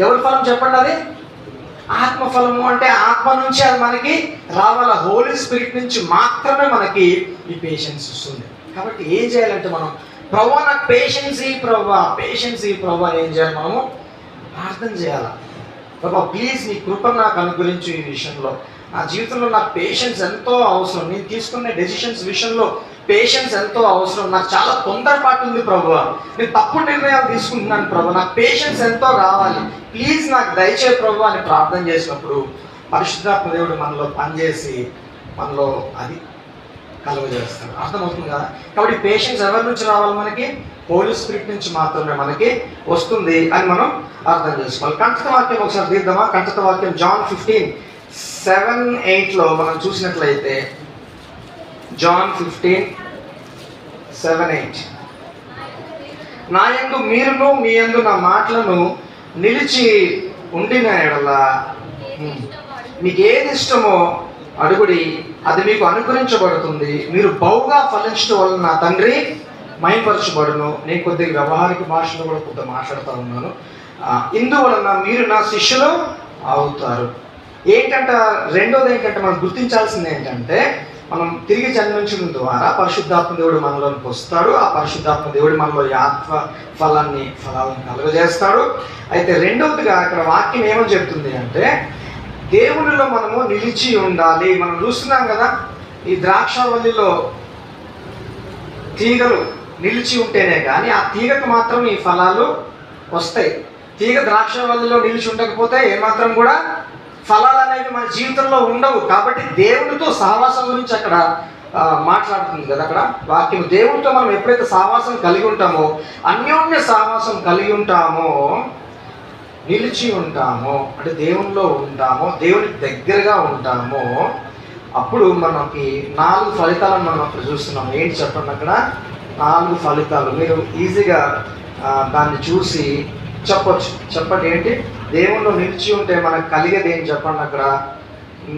[SPEAKER 1] ఎవరి ఫలం చెప్పండి? అది ఆత్మఫలము అంటే ఆత్మ నుంచి అది మనకి రావాల, హోలీ స్పిరిట్ నుంచి మాత్రమే మనకి ఈ పేషెన్స్ వస్తుంది. కాబట్టి ఏం చేయాలంటే మనం, ప్రభువా నాకు పేషెన్స్ ఈ ప్రభు అని ఏం చేయాలి, మనము ప్రార్థన చేయాలి. ప్రభా ప్లీజ్ నీ కృప నాకు అనుగ్రహించు ఈ విషయంలో. నా జీవితంలో నాకు పేషెన్స్ ఎంతో అవసరం. నేను తీసుకునే డెసిషన్స్ విషయంలో పేషెన్స్ ఎంతో అవసరం. నాకు చాలా తొందరపాటు ఉంది ప్రభువా, నేను తప్పుడు నిర్ణయాలు తీసుకుంటున్నాను ప్రభు, నాకు పేషెన్స్ ఎంతో కావాలి, ప్లీజ్ నాకు దయచేయి ప్రభు అని ప్రార్థన చేసినప్పుడు పరిశుద్ధాత్మ దేవుడు మనలో పనిచేసి మనలో అది కలుగజేస్తాడు. అర్థమవుతుంది కదా? కాబట్టి పేషెన్స్ ఎవరి నుంచి రావాలి, మనకి హోలీ స్పిరిట్ నుంచి మాత్రమే మనకి వస్తుంది అని మనం అర్థం చేసుకోవాలి. కంటత వాక్యం ఒకసారి తీద్దామా? కంటత వాక్యం జాన్ 15:7-8 మనం చూసినట్లయితే, జాన్ 15:7-8, నా యందు మీరును మీ యందు నా మాటలను నిలిచి ఉండిన ఎడల మీకు ఏది ఇష్టమో అడుగుడి, అది మీకు అనుగ్రహించబడుతుంది. మీరు బహుగా ఫలించడం వలన నా తండ్రి మహిమపరచబడును. నేను కొద్దిగా వ్యవహారిక భాషలో కూడా కొంత మాట్లాడుతూ ఉన్నాను. ఇందువలన మీరు నా శిష్యులు అవుతారు. ఏంటంటే రెండోది ఏంటంటే మనం గుర్తించాల్సింది ఏంటంటే, మనం తిరిగి జన్మించడం ద్వారా పరిశుద్ధాత్మ దేవుడు మనలోకి వస్తాడు. ఆ పరిశుద్ధాత్మ దేవుడు మనలో ఈ ఆత్మ ఫలాలను కలుగజేస్తాడు. అయితే రెండవదిగా ఇక్కడ వాక్యం ఏమని చెప్తుంది అంటే, దేవునిలో మనము నిలిచి ఉండాలి. మనం చూస్తున్నాం కదా, ఈ ద్రాక్షవల్లిలో తీగలు నిలిచి ఉంటేనే కానీ ఆ తీగకు మాత్రం ఈ ఫలాలు వస్తాయి. తీగ ద్రాక్షవల్లిలో నిలిచి ఉండకపోతే ఏమాత్రం కూడా ఫలాలు అనేవి మన జీవితంలో ఉండవు. కాబట్టి దేవునితో సహవాసం గురించి అక్కడ మాట్లాడుతుంది కదా అక్కడ వాక్యం. దేవునితో మనం ఎప్పుడైతే సహవాసం కలిగి ఉంటామో, అన్యోన్య సహవాసం కలిగి ఉంటామో, నిలిచి ఉంటామో, అంటే దేవునిలో ఉంటామో, దేవునికి దగ్గరగా ఉంటామో, అప్పుడు మనకి 4 ఫలితాలను మనం అక్కడ చూస్తున్నాం. ఏంటి చెప్పండి అక్కడ? 4 ఫలితాలు. మీరు ఈజీగా దాన్ని చూసి చెప్పండి ఏంటి? దేవుణ్ణి నిలిచి ఉంటే మనకు కలిగేది ఏంటి చెప్పండి అక్కడ?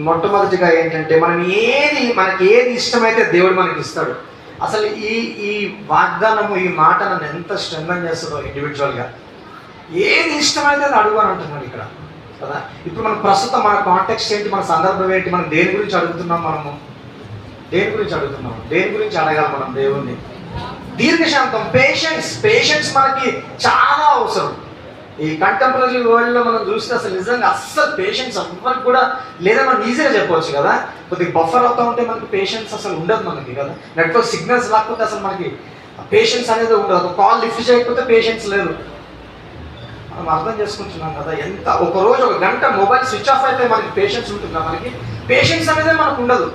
[SPEAKER 1] మొట్టమొదటిగా ఏంటంటే, మనకి ఏది ఇష్టమైతే దేవుడు మనకి ఇస్తాడు. అసలు ఈ వాగ్దానము, ఈ మాట నన్ను ఎంత స్ట్రెంథన్ చేస్తుందో ఇండివిజువల్గా. ఏది ఇష్టమైతే అది అడుగు అని అంటున్నాడు ఇక్కడ కదా. ఇప్పుడు మనం ప్రస్తుతం మన కాంటెక్స్ట్ ఏంటి, మన సందర్భం ఏంటి, మనం దేని గురించి అడుగుతున్నాం? దేని గురించి అడగాలి మనం దేవుణ్ణి? దీర్ఘశాంతం, పేషెన్స్ మనకి చాలా అవసరం. ఈ కంటెంపరీ వరల్డ్లో మనం చూస్తే అసలు నిజంగా అస్సలు పేషెన్స్ ఎవరికి కూడా లేదని మనం ఈజీగా చెప్పవచ్చు కదా. కొద్దిగా బఫర్ అవుతూ ఉంటే మనకి పేషెన్స్ అసలు ఉండదు మనకి కదా. నెట్వర్క్ సిగ్నల్స్ రాకపోతే అసలు మనకి పేషెన్స్ అనేది ఉండదు. కాల్ లిఫ్ట్ చేయకపోతే పేషెన్స్ లేదు. మనం అర్థం చేసుకుంటున్నాం కదా. ఎంత ఒకరోజు 1 గంట మొబైల్ స్విచ్ ఆఫ్ అయితే మనకి పేషెన్స్ ఉంటుందా? మనకి పేషెన్స్ అనేది మనకు ఉండదు.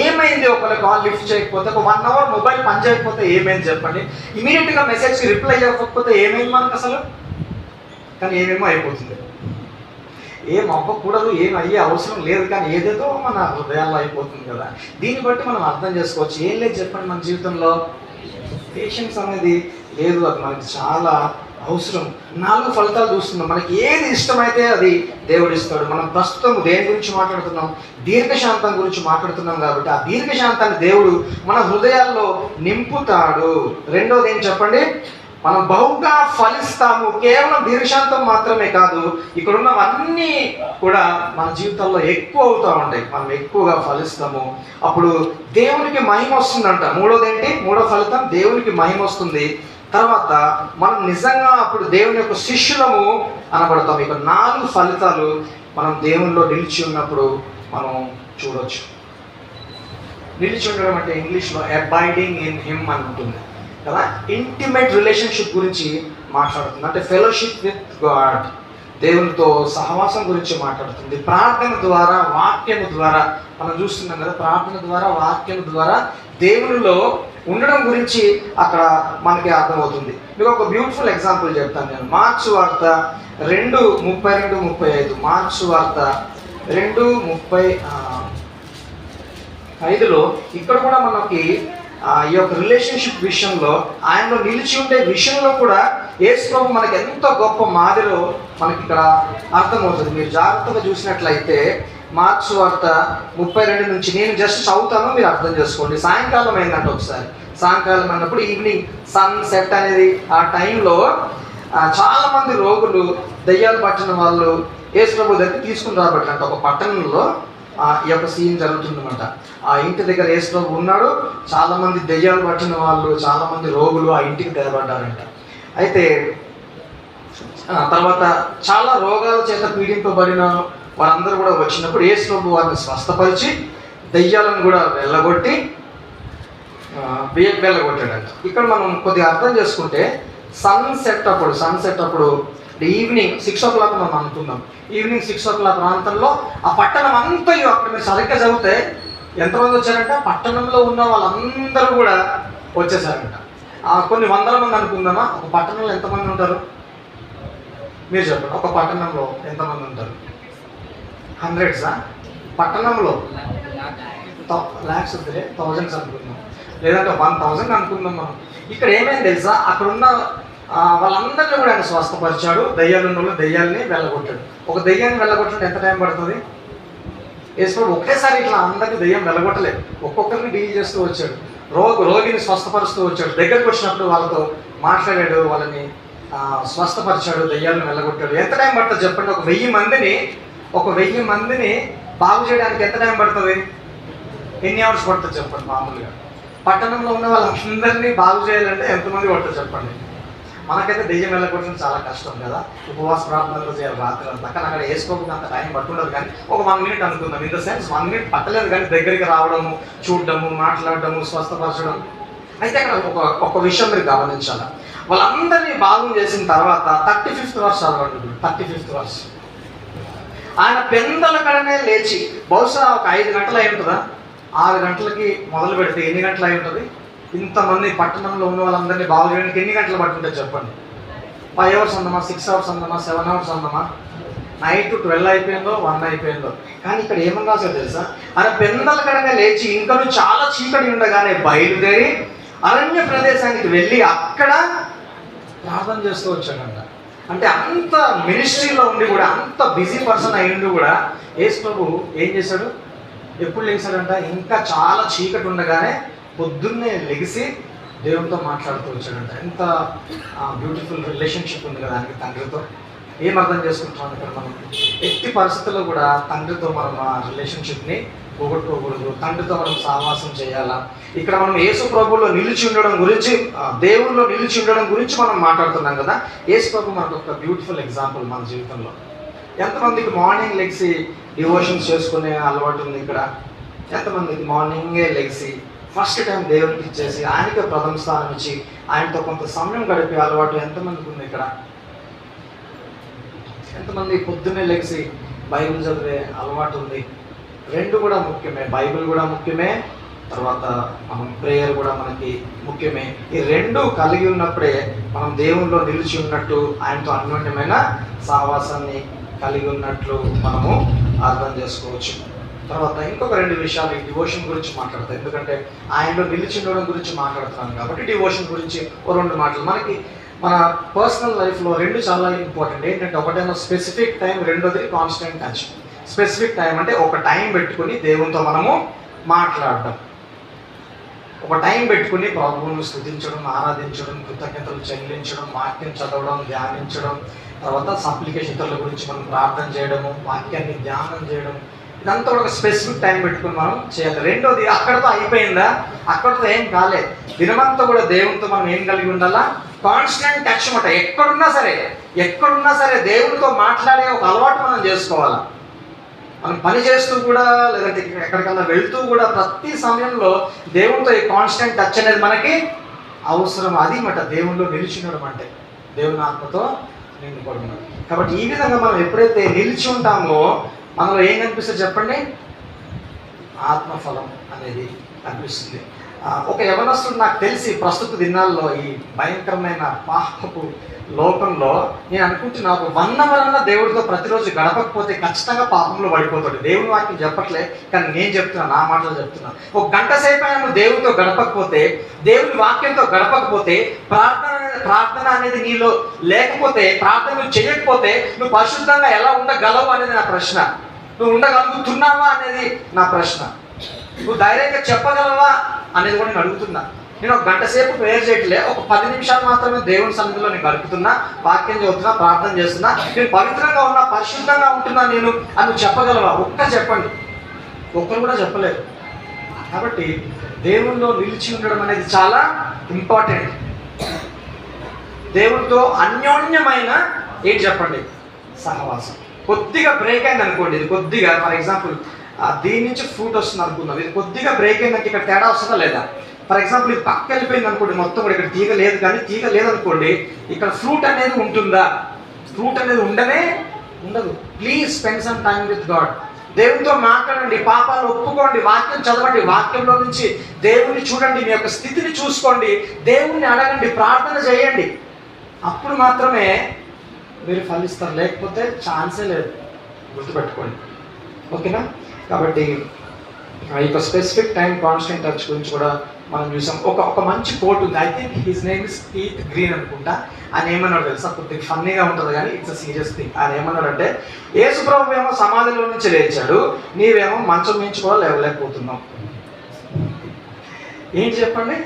[SPEAKER 1] ఏమైంది ఒకవేళ కాల్ లిఫ్ట్ చేయకపోతే, ఒక 1 అవర్ మొబైల్ పని చేయకపోతే ఏమైంది చెప్పండి? ఇమీడియట్గా మెసేజ్కి రిప్లై ఇవ్వకపోతే ఏమైంది మనకు అసలు? కానీ ఏమేమో అయిపోతుంది. ఏం అవ్వకూడదు, ఏం అయ్యే అవసరం లేదు, కానీ ఏదేదో మన హృదయాల్లో అయిపోతుంది కదా. దీన్ని బట్టి మనం అర్థం చేసుకోవచ్చు. ఏం లేదు చెప్పండి, మన జీవితంలో పేషెన్స్ అనేది లేదు. అది మనకి చాలా అవసరం. 4 ఫలితాలు చూస్తున్నాం. మనకి ఏది ఇష్టమైతే అది దేవుడు ఇస్తాడు. మనం ప్రస్తుతం దేని గురించి మాట్లాడుతున్నాం? దీర్ఘశాంతం గురించి మాట్లాడుతున్నాం. కాబట్టి ఆ దీర్ఘశాంతాన్ని దేవుడు మన హృదయాల్లో నింపుతాడు. రెండోది ఏం చెప్పండి? మనం బహుగా ఫలిస్తాము. కేవలం దీర్ఘశాంతం మాత్రమే కాదు, ఇక్కడ ఉన్నవన్నీ కూడా మన జీవితంలో ఎక్కువ అవుతూ ఉంటాయి. మనం ఎక్కువగా ఫలిస్తాము. అప్పుడు దేవునికి మహిమ వస్తుందంట. మూడో ఫలితం దేవునికి మహిమ వస్తుంది. తర్వాత మనం నిజంగా అప్పుడు దేవుని యొక్క శిష్యులము అనబడతాం. ఇక 4 ఫలితాలు మనం దేవునిలో నిలిచి ఉన్నప్పుడు మనం చూడవచ్చు. నిలిచి ఉండడం అంటే ఇంగ్లీష్లో అబైడింగ్ ఇన్ హిమ్ అని ఉంటుంది కదా. ఇంటిమేట్ రిలేషన్షిప్ గురించి మాట్లాడుతుంది. అంటే ఫెలోషిప్ విత్ గాడ్, దేవునితో సహవాసం గురించి మాట్లాడుతుంది. ప్రార్థన ద్వారా, వాక్యము ద్వారా మనం చూస్తున్నాం కదా. ప్రార్థన ద్వారా, వాక్యం ద్వారా దేవునిలో ఉండడం గురించి అక్కడ మనకి అర్థమవుతుంది. మీకు ఒక బ్యూటిఫుల్ ఎగ్జాంపుల్ చెప్తాను నేను. మార్క్స్ వార్త 2:32-35. మార్క్స్ వార్త 2:35లో ఇక్కడ కూడా మనకి ఈ యొక్క రిలేషన్షిప్ విషయంలో, ఆయనలో నిలిచి ఉండే విషయంలో కూడా యేసు ప్రభు మనకి ఎంత గొప్ప మాదిరో మనకి ఇక్కడ అర్థమవుతుంది. మీరు జాగ్రత్తగా చూసినట్లయితే మార్క్స్ వార్త 32 నుంచి నేను జస్ట్ చదువుతాను, మీరు అర్థం చేసుకోండి. సాయంకాలం అయిందంటే ఒకసారి, సాయంకాలం అన్నప్పుడు ఈవినింగ్ సన్ సెట్ అనేది ఆ టైంలో చాలామంది రోగులు, దయ్యాలు పట్టిన వాళ్ళు, యేసు ప్రభు దగ్గర తీసుకుని రాబట్లంట. ఒక పట్టణంలో ఈ యొక్క సీన్ జరుగుతుందన్నమాట. ఆ ఇంటి దగ్గర యేసు ప్రభు ఉన్నాడు. చాలామంది దెయ్యాలు పట్టిన వాళ్ళు, చాలామంది రోగులు ఆ ఇంటికి తేబడ్డారంట. అయితే తర్వాత చాలా రోగాల చేత పీడింపబడిన వారందరూ కూడా వచ్చినప్పుడు యేసు ప్రభు వారిని స్వస్థపరిచి దెయ్యాలను కూడా వెళ్ళగొట్టి వెళ్ళగొట్టాడంట. ఇక్కడ మనం కొద్దిగా అర్థం చేసుకుంటే సన్సెట్ అప్పుడు ఈవినింగ్ 6 o'clock మనం అనుకుందాం. ఈవినింగ్ 6 o'clock ప్రాంతంలో ఆ పట్టణం అంతా అక్కడ మీరు సరిగ్గా చదివితే ఎంతమంది వచ్చారంట? పట్టణంలో ఉన్న వాళ్ళందరూ కూడా వచ్చేసారంట. కొన్ని వందల మంది అనుకుందామా? ఒక పట్టణంలో ఎంతమంది ఉంటారు మీరు చెప్పండి. ఒక పట్టణంలో ఎంతమంది ఉంటారు? హండ్రెడ్సా? పట్టణంలో ల్యాక్స్ వద్దులే, థౌజండ్స్ అనుకుందాం, లేదంటే 1000 అనుకుందాం మనం. ఇక్కడ ఏమైంది తెలుసా? అక్కడున్న వాళ్ళందరినీ కూడా ఆయన స్వస్థపరిచాడు. దెయ్యాలున్న దెయ్యాల్ని వెళ్ళగొట్టాడు. ఒక దెయ్యాన్ని వెళ్ళగొట్టడం ఎంత టైం పడుతుంది? యేసు ఒకేసారి ఇట్లా అందరికీ దెయ్యం వెళ్ళగొట్టలేదు. ఒక్కొక్కరిని డీల్ చేస్తూ వచ్చాడు. రోగిని స్వస్థపరుస్తూ వచ్చాడు. దగ్గరికి వచ్చినప్పుడు వాళ్ళతో మాట్లాడాడు, వాళ్ళని స్వస్థపరిచాడు, దెయ్యాలను వెళ్ళగొట్టాడు. ఎంత టైం పడుతుంది చెప్పండి? ఒక 1000 మందిని బాగు చేయడానికి ఎంత టైం పడుతుంది? ఎన్ని అవర్స్ పడుతుంది చెప్పండి? మామూలుగా పట్టణంలో ఉన్న వాళ్ళందరినీ బాగు చేయాలంటే ఎంతమంది పడుతుంది చెప్పండి? మనకైతే దెయ్యం వెళ్ళగొట్టడం చాలా కష్టం కదా. ఉపవాస ప్రార్థనలు చేయాలి రాత్రి అంతా. కానీ అక్కడ వేసుకోవడానికి అంత టైం పట్టుండదు. కానీ ఒక 1 minute అనుకుందాం. ఇన్ ద సెన్స్ 1 minute పట్టలేదు, కానీ దగ్గరికి రావడము, చూడడము, మాట్లాడడము, స్వస్థపరచడం. అయితే అక్కడ ఒక విషయం మీరు గమనించాలి. వాళ్ళందరినీ బాగు చేసిన తర్వాత 35th verse చదవండి. 35th verse. ఆయన పెందల కడనే లేచి, బహుశా ఒక 5 గంటలు అయి ఉంటుందా? 6 గంటలకి మొదలు పెడితే ఎన్ని గంటలు అయి ఉంటుంది? ఇంతమంది పట్టణంలో ఉన్న వాళ్ళందరినీ బాగు చేయడానికి ఎన్ని గంటలు పట్టుంటే చెప్పండి? 5 hours అందమా, 6 hours అందమా, 7 hours అందమా? నైట్ 12 అయిపోయిందో, 1 అయిపోయిందో. కానీ ఇక్కడ ఏమన్నా తెలుసా? ఆయన పెందల కడనే లేచి ఇంకను చాలా చీకటి ఉండగానే బయలుదేరి అరణ్య ప్రదేశానికి వెళ్ళి అక్కడ ప్రార్థన చేస్తూ వచ్చాడంట. అంటే అంత మినిస్ట్రీలో ఉండి కూడా, అంత బిజీ పర్సన్ అయ్యిండు కూడా యేసు ప్రభు ఏం చేశాడు? ఎప్పుడు లేచాడంట? ఇంకా చాలా చీకటి ఉండగానే పొద్దున్నే లెగిసి దేవుడితో మాట్లాడుతూ వచ్చాడంట. ఎంత బ్యూటిఫుల్ రిలేషన్షిప్ ఉంది కదా ఆయనకి తండ్రితో. ఏం అర్థం చేసుకుంటున్నాం ఇక్కడ మనం? ఎట్టి పరిస్థితుల్లో కూడా తండ్రితో మనం ఆ రిలేషన్షిప్ని పోగొట్టుకోకూడదు. తండ్రితో మనం సహవాసం చేయాలా. ఇక్కడ మనం యేసు ప్రభువులో నిలిచి ఉండడం గురించి, దేవుళ్ళలో నిలిచి ఉండడం గురించి మనం మాట్లాడుతున్నాం కదా. యేసు ప్రభు మనకు ఒక బ్యూటిఫుల్ ఎగ్జాంపుల్ మన జీవితంలో. ఎంతమందికి మార్నింగ్ లెగ్సి డివోషన్స్ చేసుకునే అలవాటు ఉంది ఇక్కడ? ఎంతమందికి మార్నింగే లెగ్సి ఫస్ట్ టైం దేవునికి ఇచ్చేసి ఆయనకే ప్రథమ స్థానం ఇచ్చి ఆయనతో కొంత సమయం గడిపే అలవాటు ఎంతమందికి ఉంది ఇక్కడ? ఎంతమంది పొద్దున్నే లెగ్సి బైబిల్ చదివే అలవాటు ఉంది? 2 కూడా ముఖ్యమే. బైబిల్ కూడా ముఖ్యమే, తర్వాత మనం ప్రేయర్ కూడా మనకి ముఖ్యమే. ఈ 2 కలిగి ఉన్నప్పుడే మనం దేవునిలో నిలిచి ఉన్నట్టు, ఆయనతో అన్యోన్యమైన సహవాసాన్ని కలిగి ఉన్నట్లు మనము అర్థం చేసుకోవచ్చు. తర్వాత ఇంకొక 2 విషయాలు ఈ డివోషన్ గురించి మాట్లాడతాం. ఎందుకంటే ఆయనలో నిలిచి ఉండడం గురించి మాట్లాడుతున్నాను కాబట్టి డివోషన్ గురించి 2 మాటలు. మనకి మన పర్సనల్ లైఫ్లో 2 చాలా ఇంపార్టెంట్. ఏంటంటే ఒకటేమో స్పెసిఫిక్ టైం, రెండోది కాన్స్టెంట్ టచ్. స్పెసిఫిక్ టైం అంటే ఒక టైం పెట్టుకుని దేవునితో మనము మాట్లాడడం, ఒక టైం పెట్టుకుని ప్రభువును స్తుతించడం, ఆరాధించడం, కృతజ్ఞతలు చెల్లించడం, వాక్యం చదవడం, ధ్యానించడం, తర్వాత సప్లికేషన్ ఇతరుల గురించి మనం ప్రార్థన చేయడము, వాక్యాన్ని ధ్యానం చేయడం, ఇదంతా ఒక స్పెసిఫిక్ టైం పెట్టుకుని మనం చేయాలి. రెండోది అక్కడితో అయిపోయిందా? అక్కడితో ఏం కాలేదు. దినమంతా కూడా దేవునితో మనం ఏం కలిగి ఉండాలా? కాన్స్టెంట్ టచ్ మాట. ఎక్కడున్నా సరే దేవునితో మాట్లాడే ఒక అలవాటు మనం చేసుకోవాలా. మనం పని చేస్తూ కూడా, లేదంటే ఎక్కడికన్నా వెళ్తూ కూడా ప్రతి సమయంలో దేవునితో ఈ కాన్స్టెంట్ టచ్ అనేది మనకి అవసరం. అది మాట దేవునిలో నిలిచి ఉండడం అంటే, దేవుని ఆత్మతో నిండుకోవడం. కాబట్టి ఈ విధంగా మనం ఎప్పుడైతే నిలిచి ఉంటామో మనలో ఏం కనిపిస్తుంది చెప్పండి? ఆత్మఫలం అనేది కనిపిస్తుంది. ఒక యవనస్తుడు నాకు తెలిసి ప్రస్తుత దినాల్లో ఈ భయంకరమైన పాపపు లోకంలో నేను అనుకుంటున్నా, ఒక 1 hour అన్న దేవుడితో ప్రతిరోజు గడపకపోతే ఖచ్చితంగా పాపంలో పడిపోతాడు. దేవుని వాక్యం చెప్పట్లే, కానీ నేను చెప్తున్నా, నా మాటలు చెప్తున్నా. ఒక గంట సేపు అయినా నువ్వు దేవుడితో గడపకపోతే, దేవుని వాక్యంతో గడపకపోతే, ప్రార్థన అనేది నీలో లేకపోతే, ప్రార్థన నువ్వు చేయకపోతే నువ్వు పరిశుద్ధంగా ఎలా ఉండగలవు అనేది నా ప్రశ్న. నువ్వు ఉండగలుగుతున్నావా అనేది నా ప్రశ్న. నువ్వు ధైర్యంగా చెప్పగలవా అనేది కూడా నేను అడుగుతున్నా. నేను ఒక గంట సేపు ప్రేయర్ చేయట్లే, ఒక 10 నిమిషాలు మాత్రమే దేవుని సన్నిధిలో నేను గడుపుతున్నా, వాక్యం చదువుతున్నా, ప్రార్థన చేస్తున్నా, నేను పవిత్రంగా ఉన్నా, పరిశుద్ధంగా ఉంటున్నా నేను అని నువ్వు చెప్పగలవా? చెప్పండి. ఒక్కరు కూడా చెప్పలేరు. కాబట్టి దేవునిలో నిలిచి ఉండడం అనేది చాలా ఇంపార్టెంట్. దేవునితో అన్యోన్యమైన ఏంటి చెప్పండి? సహవాసం. కొద్దిగా బ్రేక్ అయింది అనుకోండి, ఇది కొద్దిగా ఫర్ ఎగ్జాంపుల్ దీని నుంచి ఫ్రూట్ వస్తుంది అనుకుందాం, ఇది కొద్దిగా బ్రేక్ అయిందంటే ఇక్కడ తేడా వస్తుందా లేదా? ఫర్ ఎగ్జాంపుల్ ఇది పక్క వెళ్ళిపోయింది అనుకోండి, మొత్తం కూడా ఇక్కడ తీగ లేదు, కానీ తీగ లేదనుకోండి, ఇక్కడ ఫ్రూట్ అనేది ఉంటుందా? ఫ్రూట్ అనేది ఉండదు. Please spend some time with God. దేవునితో మాట్లాడండి, పాపాలు ఒప్పుకోండి, వాక్యం చదవండి, వాక్యంలో నుంచి దేవుని చూడండి, మీ యొక్క స్థితిని చూసుకోండి, దేవుణ్ణి అడగండి, ప్రార్థన చేయండి. అప్పుడు మాత్రమే మీరు ఫలిస్తారు, లేకపోతే ఛాన్సే లేదు. గుర్తుపెట్టుకోండి. ఓకేనా? కాబట్టి ఈ యొక్క స్పెసిఫిక్ టైం కాన్స్టెంట్ టచ్ గురించి కూడా మనం చూసాం. ఒక మంచి కోట్ ఉంది, I think his name is Keith green అనుకుంటా. ఆయన ఏమన్నాడు తెలుసా? కొద్దిగా ఫన్నీగా ఉంటుంది కానీ ఇట్స్ అ సీరియస్ థింగ్. ఆయన ఏమన్నాడంటే, యేసు ప్రభువు ఏమో సమాధిలో నుంచి లేచాడు, నీవేమో మంచం నుంచి కూడా లేవలేకపోతున్నావు. ఏంటి చెప్పండి?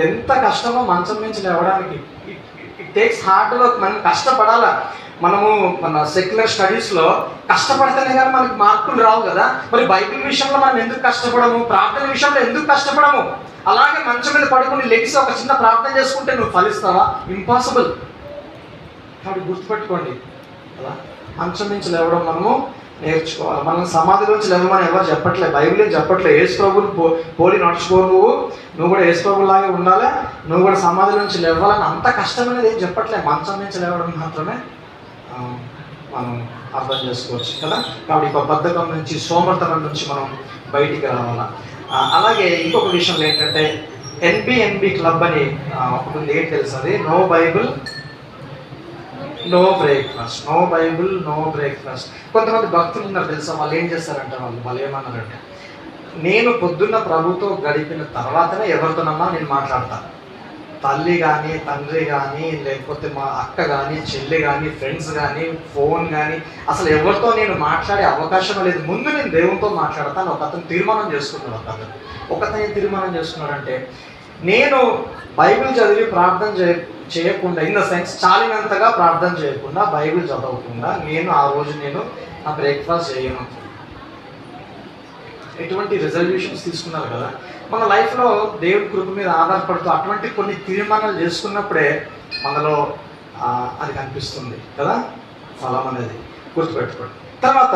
[SPEAKER 1] ఎంత కష్టమో మంచం నుంచి లేవడానికి. It takes hard work. మనం కష్టపడాలా. మనము మన సెక్యులర్ స్టడీస్లో కష్టపడితేనే కానీ మనకి మార్కులు రావు కదా. మరి బైబిల్ విషయంలో మనం ఎందుకు కష్టపడము? ప్రార్థన విషయంలో ఎందుకు కష్టపడము? అలాగే మంచం మీద పడుకుని లెగ్స్ ఒక చిన్న ప్రార్థన చేసుకుంటే నువ్వు ఫలిస్తావా? ఇంపాసిబుల్. కాబట్టి గుర్తుపెట్టుకోండి, అలా మంచం నుంచి లేవడం మనము నేర్చుకోవాలి. మనం సమాధిలోంచి లేవమని ఎవరు చెప్పట్లేదు, బైబిల్ ఏం చెప్పట్లేదు. యేసు ప్రభువుని పోలి నడుచుకో, నువ్వు కూడా యేసు ప్రభువులాగే ఉండాలి, నువ్వు కూడా సమాధి నుంచి లేవాలని అంత కష్టమైనది ఏం చెప్పట్లేదు. మంచం నుంచి లేవడం మాత్రమే మనం అర్థం చేసుకోవచ్చు కదా. కాబట్టి ఒక బద్ధకం నుంచి, సోమర్తనం నుంచి మనం బయటికి రావాలా. అలాగే ఇంకొక విషయం ఏంటంటే, ఎన్బిఎన్బి క్లబ్ అని ఒకటి ఉంది. ఏంటి తెలుసు అది? No Bible no breakfast. No Bible no breakfast. కొంతమంది భక్తులు ఉన్నారు తెలుసా, వాళ్ళు ఏం చేస్తారంటే, వాళ్ళు ఏమన్నారంటే, నేను పొద్దున్న ప్రభుతో గడిపిన తర్వాతనే ఎవరితోనన్నా నేను మాట్లాడతాను. తల్లి కానీ, తండ్రి కానీ, లేకపోతే మా అక్క కానీ, చెల్లి కానీ, ఫ్రెండ్స్ కానీ, ఫోన్ కానీ, అసలు ఎవరితో నేను మాట్లాడే అవకాశం లేదు. ముందు నేను దేవునితో మాట్లాడతాను. ఒకతను తీర్మానం చేసుకున్నాడు. ఒకతను ఏం తీర్మానం చేసుకున్నాడంటే, నేను బైబిల్ చదివి ప్రార్థన చేయకుండా, ఇన్ ద సెన్స్ చాలినంతగా ప్రార్థన చేయకుండా, బైబిల్ చదవకుండా ఆ రోజు నేను నా బ్రేక్ఫాస్ట్ చేయను. ఎటువంటి రిజల్యూషన్స్ తీసుకున్నారు కదా. మన లైఫ్లో దేవుడి కృప మీద ఆధారపడుతూ అటువంటి కొన్ని తీర్మానాలు చేసుకున్నప్పుడే మనలో అది కనిపిస్తుంది కదా, ఫలం అనేది. గుర్తుపెట్టుకోండి. తర్వాత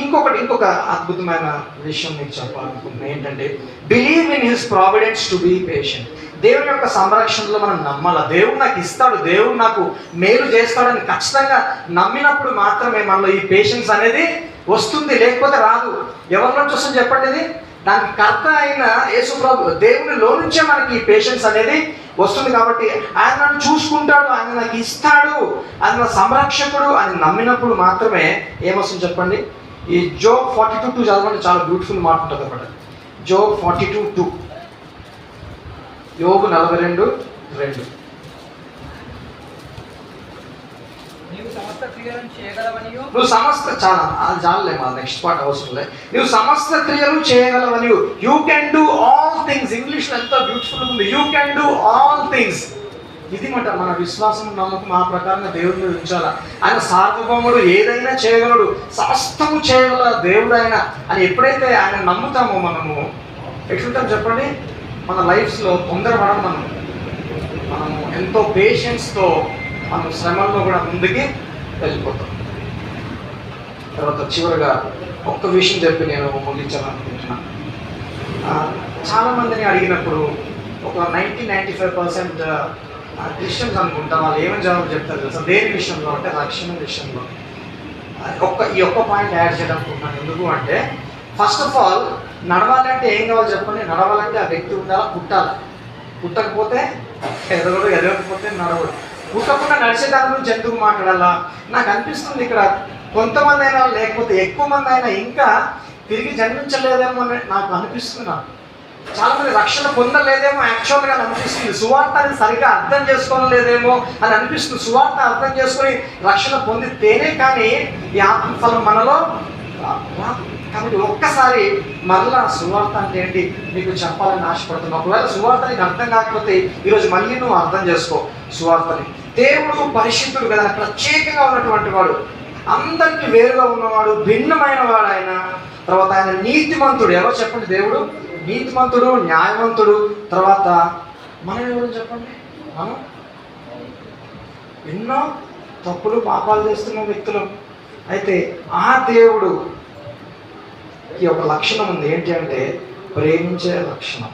[SPEAKER 1] ఇంకొక అద్భుతమైన విషయం మీకు చెప్పాలనుకుంటున్నాను. ఏంటంటే, believe in his providence to be patient. దేవుని యొక్క సంరక్షణలో మనం నమ్మాలి. దేవుడు నాకు ఇస్తాడు, దేవుడు నాకు మేలు చేస్తాడని ఖచ్చితంగా నమ్మినప్పుడు మాత్రమే మనలో ఈ పేషెన్స్ అనేది వస్తుంది, లేకపోతే రాదు. ఎవరి నుంచి వస్తుంది చెప్పండి? ఇది దానికి కర్త అయిన యేసు ప్రభు దేవునిలో నుంచే మనకి ఈ పేషెన్స్ అనేది వస్తుంది. కాబట్టి ఆయన నన్ను చూసుకుంటాడు, ఆయన నాకు ఇస్తాడు, ఆయన నా సంరక్షకుడు అని నమ్మినప్పుడు మాత్రమే ఏమొస్తుంది చెప్పండి? ఈ జోబ్ 42:2 చదవండి, చాలా బ్యూటిఫుల్ మాట ఉంటుంది అన్నమాట. జోబ్ 42:2, యోబు 42:2. నువ్వు సమస్త చాలే, మా నెక్స్ట్ పార్ట్ అవసరం లేదు. నువ్వు సమస్త క్రియలు చేయగలవని. You can do all things. ఇంగ్లీష్లో ఎంత బ్యూటిఫుల్ ఉంది, you can do all things. ఇది మాట మన విశ్వాసం, నమ్మకం ఆ ప్రకారంగా దేవుడి మీద ఉంచాలా. ఆయన సార్వభౌముడు, ఏదైనా చేయగలడు, సమస్తము చేయగల దేవుడు ఆయన అని ఎప్పుడైతే ఆయన నమ్ముతామో మనము ఎట్లుంటాం చెప్పండి? మన లైఫ్స్లో తొందరపడం, మనము ఎంతో పేషెన్స్తో మనం శ్రమల్లో కూడా ముందుకి వెళ్ళిపోతాం. తర్వాత చివరిగా ఒక్క విషయం చెప్పి నేను ముగించాలనుకుంటున్నాను. చాలామందిని అడిగినప్పుడు ఒక 90-95% క్రిస్టియన్స్ అనుకుంటా, వాళ్ళు ఏమని జవాబు చెప్తారు తెలుసా? దేని విషయంలో అంటే రక్షణ విషయంలో. ఈ ఒక్క పాయింట్ యాడ్ చేయడం అనుకుంటున్నాను. ఎందుకు అంటే, ఫస్ట్ ఆఫ్ ఆల్ నడవాలంటే ఏం కావాలి చెప్పండి? నడవాలంటే ఆ వ్యక్తి ఉండాలా, పుట్టాలి. పుట్టకపోతే ఎదగకపోతే నడవడు. పుట్టకుండా నడిచే దాని గురించి ఎందుకు మాట్లాడాలా? నాకు అనిపిస్తుంది ఇక్కడ కొంతమంది అయినా, లేకపోతే ఎక్కువ మంది అయినా ఇంకా తిరిగి జన్మించలేదేమో అని నాకు అనిపిస్తుంది. చాలామంది రక్షణ పొందలేదేమో యాక్చువల్గా అనిపిస్తుంది. సువార్తని సరిగ్గా అర్థం చేసుకోలేదేమో అని అనిపిస్తుంది. సువార్త అర్థం చేసుకొని రక్షణ పొందితేనే కానీ ఈ ఆత్మఫలం మనలో కాబట్టి ఒక్కసారి మరలా సువార్త అంటే ఏంటి నీకు చెప్పాలని ఆశపడుతున్నావు. ఒకవేళ సువార్త నీకు అర్థం కాకపోతే ఈరోజు మళ్ళీ నువ్వు అర్థం చేసుకో సువార్తని. దేవుడు పరిశుద్ధుడు కదా, ప్రత్యేకంగా ఉన్నటువంటి వాడు, అందరికీ వేరుగా ఉన్నవాడు, భిన్నమైన వాడు ఆయన. తర్వాత ఆయన నీతిమంతుడు. ఎవరో చెప్పండి, దేవుడు నీతిమంతుడు, న్యాయవంతుడు. తర్వాత మనం ఎవరు చెప్పండి, మనం ఎన్నో తప్పులు పాపాలు చేస్తున్న వ్యక్తులు. అయితే ఆ దేవుడు ఈ ఒక లక్షణం ఉంది, ఏంటి అంటే ప్రేమించే లక్షణం.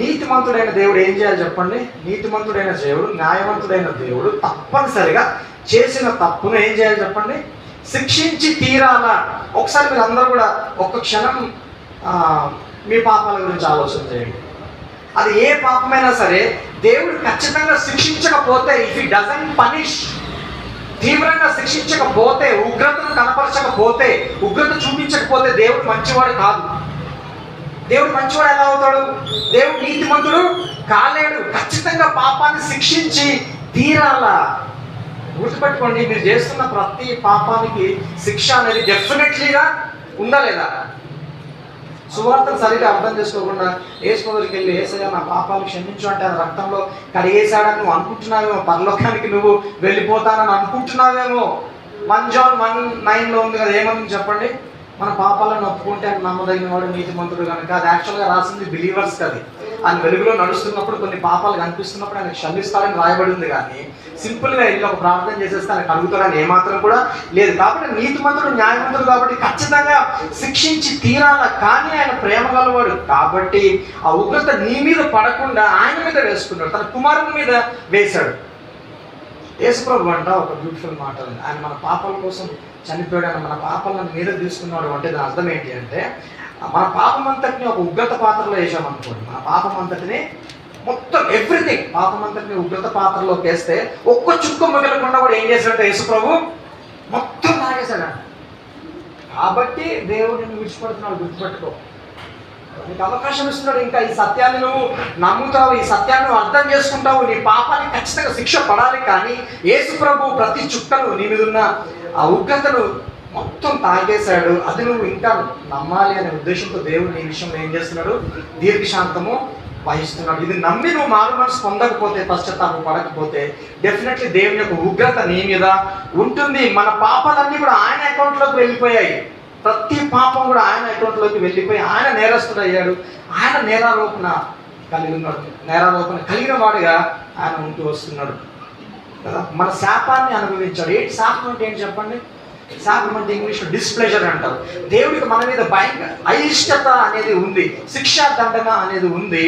[SPEAKER 1] నీతిమంతుడైన దేవుడు ఏం చేయాలి చెప్పండి? నీతిమంతుడైన దేవుడు, న్యాయవంతుడైన దేవుడు తప్పనిసరిగా చేసిన తప్పును ఏం చేయాలి చెప్పండి? శిక్షించి తీరాలా. ఒకసారి మీరు అందరూ కూడా ఒక్క క్షణం మీ పాపాల గురించి ఆలోచన చేయండి. అది ఏ పాపమైనా సరే దేవుడు ఖచ్చితంగా శిక్షించకపోతే, ఇఫ్ హి డజంట్ పనిష్, తీవ్రంగా శిక్షించకపోతే, ఉగ్రతను కనపరచకపోతే, ఉగ్రత చూపించకపోతే దేవుడు మంచివాడు కాదు. దేవుడు మంచివాడు ఎలా అవుతాడు? దేవుడు నీతిమంతుడు కాలేడు. ఖచ్చితంగా పాపాన్ని శిక్షించి తీరాలా. గుర్తుపెట్టుకోండి, మీరు చేస్తున్న ప్రతి పాపానికి శిక్ష అనేది డెఫినెట్లీగా ఉందా లేదా? సువార్తను సరిగా అర్థం చేసుకోకుండా యేసు దగ్గరికి వెళ్ళి యేసయ్య నా పాపాలు క్షమించు అంటే అది రక్తంలో కడిగేశాడని నువ్వు అనుకుంటున్నావేమో, పరలోకానికి నువ్వు వెళ్ళిపోతానని అనుకుంటున్నావేమో. 1 John 1:9 ఉంది కదా, ఏమని చెప్పండి? మన పాపాలను ఒప్పుకుంటే ఆయన నమ్మదగిన వాడు, నీతిమంతుడు కనుక. అది యాక్చువల్గా రాసింది బిలీవర్స్ అది. ఆయన వెలుగులో నడుస్తున్నప్పుడు కొన్ని పాపాలు కనిపిస్తున్నప్పుడు ఆయన క్షమిస్తాడని రాయబడి ఉంది, కానీ సింపుల్గా వెళ్ళి ఒక ప్రార్థన చేసేస్తే ఆయన కలుగుతాడని ఏమాత్రం కూడా లేదు. కాబట్టి నీతిమంతుడు, న్యాయవంతుడు కాబట్టి ఖచ్చితంగా శిక్షించి తీరాల. కానీ ఆయన ప్రేమ గలవాడు కాబట్టి ఆ ఉగ్రత నీ మీద పడకుండా ఆయన మీద వేసుకున్నాడు, తన కుమారుని మీద వేశాడు. యేసుప్రభు అంట ఒక బ్యూటిఫుల్ మాట ఉంది, ఆయన మన పాపాల కోసం చనిపోయాడు, ఆయన మన పాపాలను మీద తీసుకున్నాడు అంటే దాని అర్థం ఏంటి అంటే, మన పాపం అంతటిని ఒక ఉగ్రత పాత్రలో వేసామనుకోండి, మన పాపం అంతటిని మొత్తం ఎవ్రీథింగ్ పాపం అంతటిని ఉగ్రత పాత్రలోకి వేస్తే ఒక్క చుక్క మిగలకుండా కూడా ఏం చేశాడంటే యేసుప్రభు మొత్తం తాగేశాడు. కాబట్టి దేవుడు నిన్ను విడిచిపెడుతున్నాడు, గుర్తుపెట్టుకో. నీకు అవకాశం ఇస్తున్నాడు, ఇంకా ఈ సత్యాన్ని నువ్వు నమ్ముతావు, ఈ సత్యాన్ని నువ్వు అర్థం చేసుకుంటావు, నీ పాపానికి ఖచ్చితంగా శిక్ష పడాలి. కానీ యేసుప్రభు ప్రతి చుక్కను నీ మీద ఉన్న ఆ ఉగ్రతను మొత్తం తాగేశాడు. అది నువ్వు ఇంకా నమ్మాలి అనే ఉద్దేశంతో దేవుడు నీ విషయంలో ఏం చేస్తున్నాడు? దీర్ఘశాంతము వహిస్తున్నాడు. ఇది నమ్మి నువ్వు మారు మనసు పొందకపోతే, పశ్చాత్తాపం పడకపోతే డెఫినెట్లీ దేవుని యొక్క ఉగ్రత నీ మీద ఉంటుంది. మన పాపాలన్నీ కూడా ఆయన అకౌంట్లోకి వెళ్ళిపోయాయి. ప్రతి పాపం కూడా ఆయన అకౌంట్లోకి వెళ్ళిపోయి ఆయన నేరస్తుడు అయ్యాడు. ఆయన నేరారోపణ కలిగి ఉన్నాడు, నేరారోపణ కలిగిన వాడిగా ఆయన ఉంటూ వస్తున్నాడు కదా. మన శాపాన్ని అనుభవించాడు. ఏంటి శాపం అంటే ఏంటి చెప్పండి? శాపం అంటే ఇంగ్లీష్లో డిస్ప్లెజర్ అంటారు. దేవుడికి మన మీద భయంకర అయిష్టత అనేది ఉంది, శిక్షా దండన అనేది ఉంది.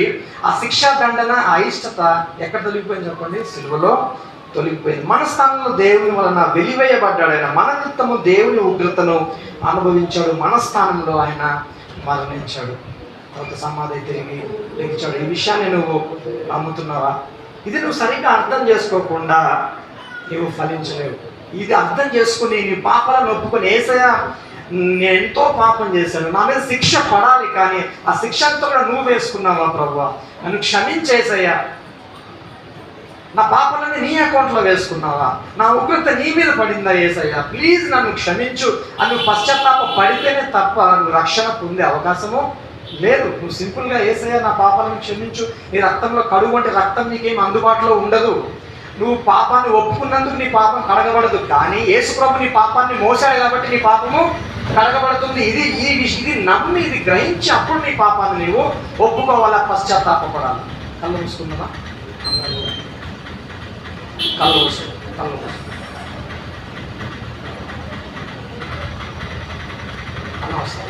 [SPEAKER 1] ఆ శిక్షా దండన, ఆ అయిష్టత ఎక్కడ తొలగిపోయింది చెప్పండి? సిలువలో తొలగిపోయింది. మన స్థానంలో దేవుని వలన వెలివేయబడ్డాడు ఆయన. మన నిమిత్తము దేవుని ఉగ్రతను అనుభవించాడు, మన స్థానంలో ఆయన మరణించాడు, తర్వాత సమాధి తిరిగి లేచాడు. ఈ విషయాన్ని నువ్వు నమ్ముతున్నావా? ఇది నువ్వు సరిగ్గా అర్థం చేసుకోకుండా నువ్వు ఫలించలేవు. ఇది అర్థం చేసుకుని నీ పాపాలను ఒప్పుకొని, యేసయ్య నేను ఎంతో పాపం చేశాను, నా మీద శిక్ష పడాలి, కానీ ఆ శిక్ష అంతా కూడా నువ్వు వేసుకున్నావా ప్రభువా, నన్ను క్షమించేసయ్యా, నా పాపాలన్నీ నీ అకౌంట్లో వేసుకున్నావా, నా ఉగ్రత నీ మీద పడిందా యేసయ్యా, ప్లీజ్ నన్ను క్షమించు అని నువ్వు పశ్చాత్తాప పడితేనే తప్ప నువ్వు రక్షణ పొందే అవకాశము లేదు. నువ్వు సింపుల్గా యేసయ్యా నా పాపాలను క్షమించు, నీ రక్తంలో కడుగు అంటే రక్తం నీకేం అందుబాటులో ఉండదు. నువ్వు పాపాన్ని ఒప్పుకున్నందుకు నీ పాపం కడగబడదు, కానీ యేసుప్రభు నీ పాపాన్ని మోసాడు కాబట్టి నీ పాపము కడగబడుతుంది. ఇది నమ్మి, ఇది గ్రహించి అప్పుడు నీ పాపాన్ని నీవు ఒప్పుకోవాలా, పశ్చాత్తాపడాలి. కళ్ళు మూసుకున్నావా? కళ్ళు మూసు, కళ్ళు మూసు. అనవసరం.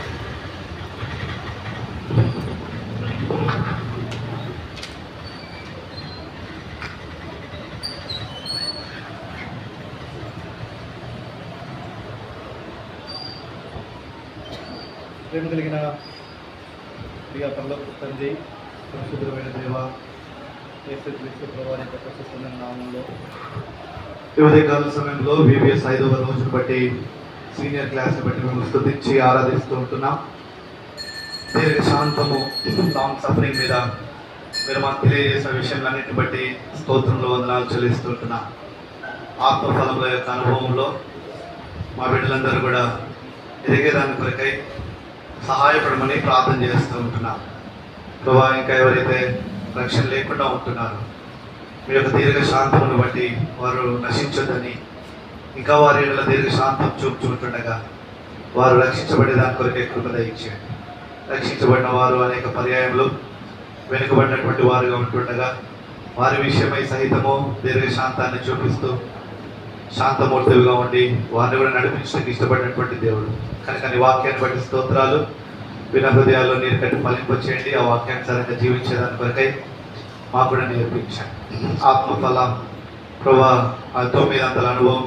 [SPEAKER 3] ప్రేమ కలిగిన ప్రియ పరలోక తండ్రి, పరిశుద్ధమైన దేవ, యేసుక్రీస్తు ప్రభువారి యొక్క ప్రశస్తమైన నామంలో ఈ ఉదయకాల సమయంలో VBS 5వ రోజును బట్టి, సీనియర్ క్లాస్ని బట్టి మేము స్తుతించి ఆరాధిస్తూ ఉంటున్నాం. దీర్ఘశాంతము, లాంగ్ సఫరింగ్ మీద మీరు మాకు తెలియజేసిన విషయాలన్నింటిని బట్టి స్తోత్రంలో వందనాలు చెల్లిస్తుంటున్నాం. ఆత్మఫలముల యొక్క అనుభవంలో మా బిడ్డలందరూ కూడా ఎదిగేదాని కొరకై సహాయపడమని ప్రార్థన చేస్తూ ఉంటున్నాం. ప్రభా, ఇంకా ఎవరైతే రక్షణ లేకుండా ఉంటున్నారో మీ యొక్క దీర్ఘ శాంతమును బట్టి వారు నశించొద్దని, ఇంకా వారి ఏళ్ళ దీర్ఘ శాంతం చూపుతుండగా వారు రక్షించబడే దాని కొరకే కృప దయచేయండి. రక్షించబడిన వారు అనేక పర్యాయంలో వెనుకబడినటువంటి వారుగా ఉంటుండగా వారి విషయమై సహితము దీర్ఘ శాంతాన్ని చూపిస్తూ శాంతమూర్తిగా ఉండి వారిని కూడా నడిపించడానికి ఇష్టపడినటువంటి దేవుడు కనుక నీ వాక్యాన్ని బట్టి స్తోత్రాలు. విన హృదయాల్లో నీరు కట్టి ఫలింపచేయండి. ఆ వాక్యానుసారంగా జీవించేదాని కొరకై మాకు కూడా నేర్పించండి. ఆత్మఫలం ప్రభా, ఆ 9 అంతల అనుభవం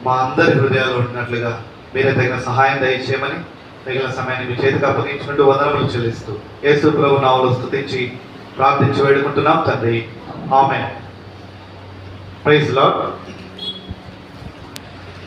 [SPEAKER 3] మా అందరి హృదయాల్లో ఉంటున్నట్లుగా మీరే తగిన సహాయం దయచేయమని మిగిలిన సమయాన్ని మీ చేతికి అప్పగించుకుంటూ వందనములు చెల్లిస్తూ యేసు ప్రభు నామములో స్తుతించి ప్రార్థించి వేడుకుంటున్నాం తండ్రి. ఆమేన్. Praise lord.